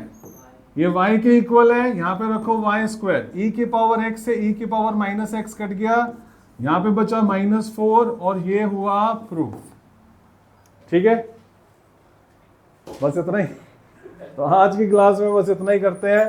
ये y के इक्वल है। यहां पे रखो y स्क्वायर, e की पावर x से e की पावर माइनस एक्स कट गया, यहां पे बचा -4 और ये हुआ प्रूफ। ठीक है, बस इतना ही। तो आज की क्लास में बस इतना ही करते हैं।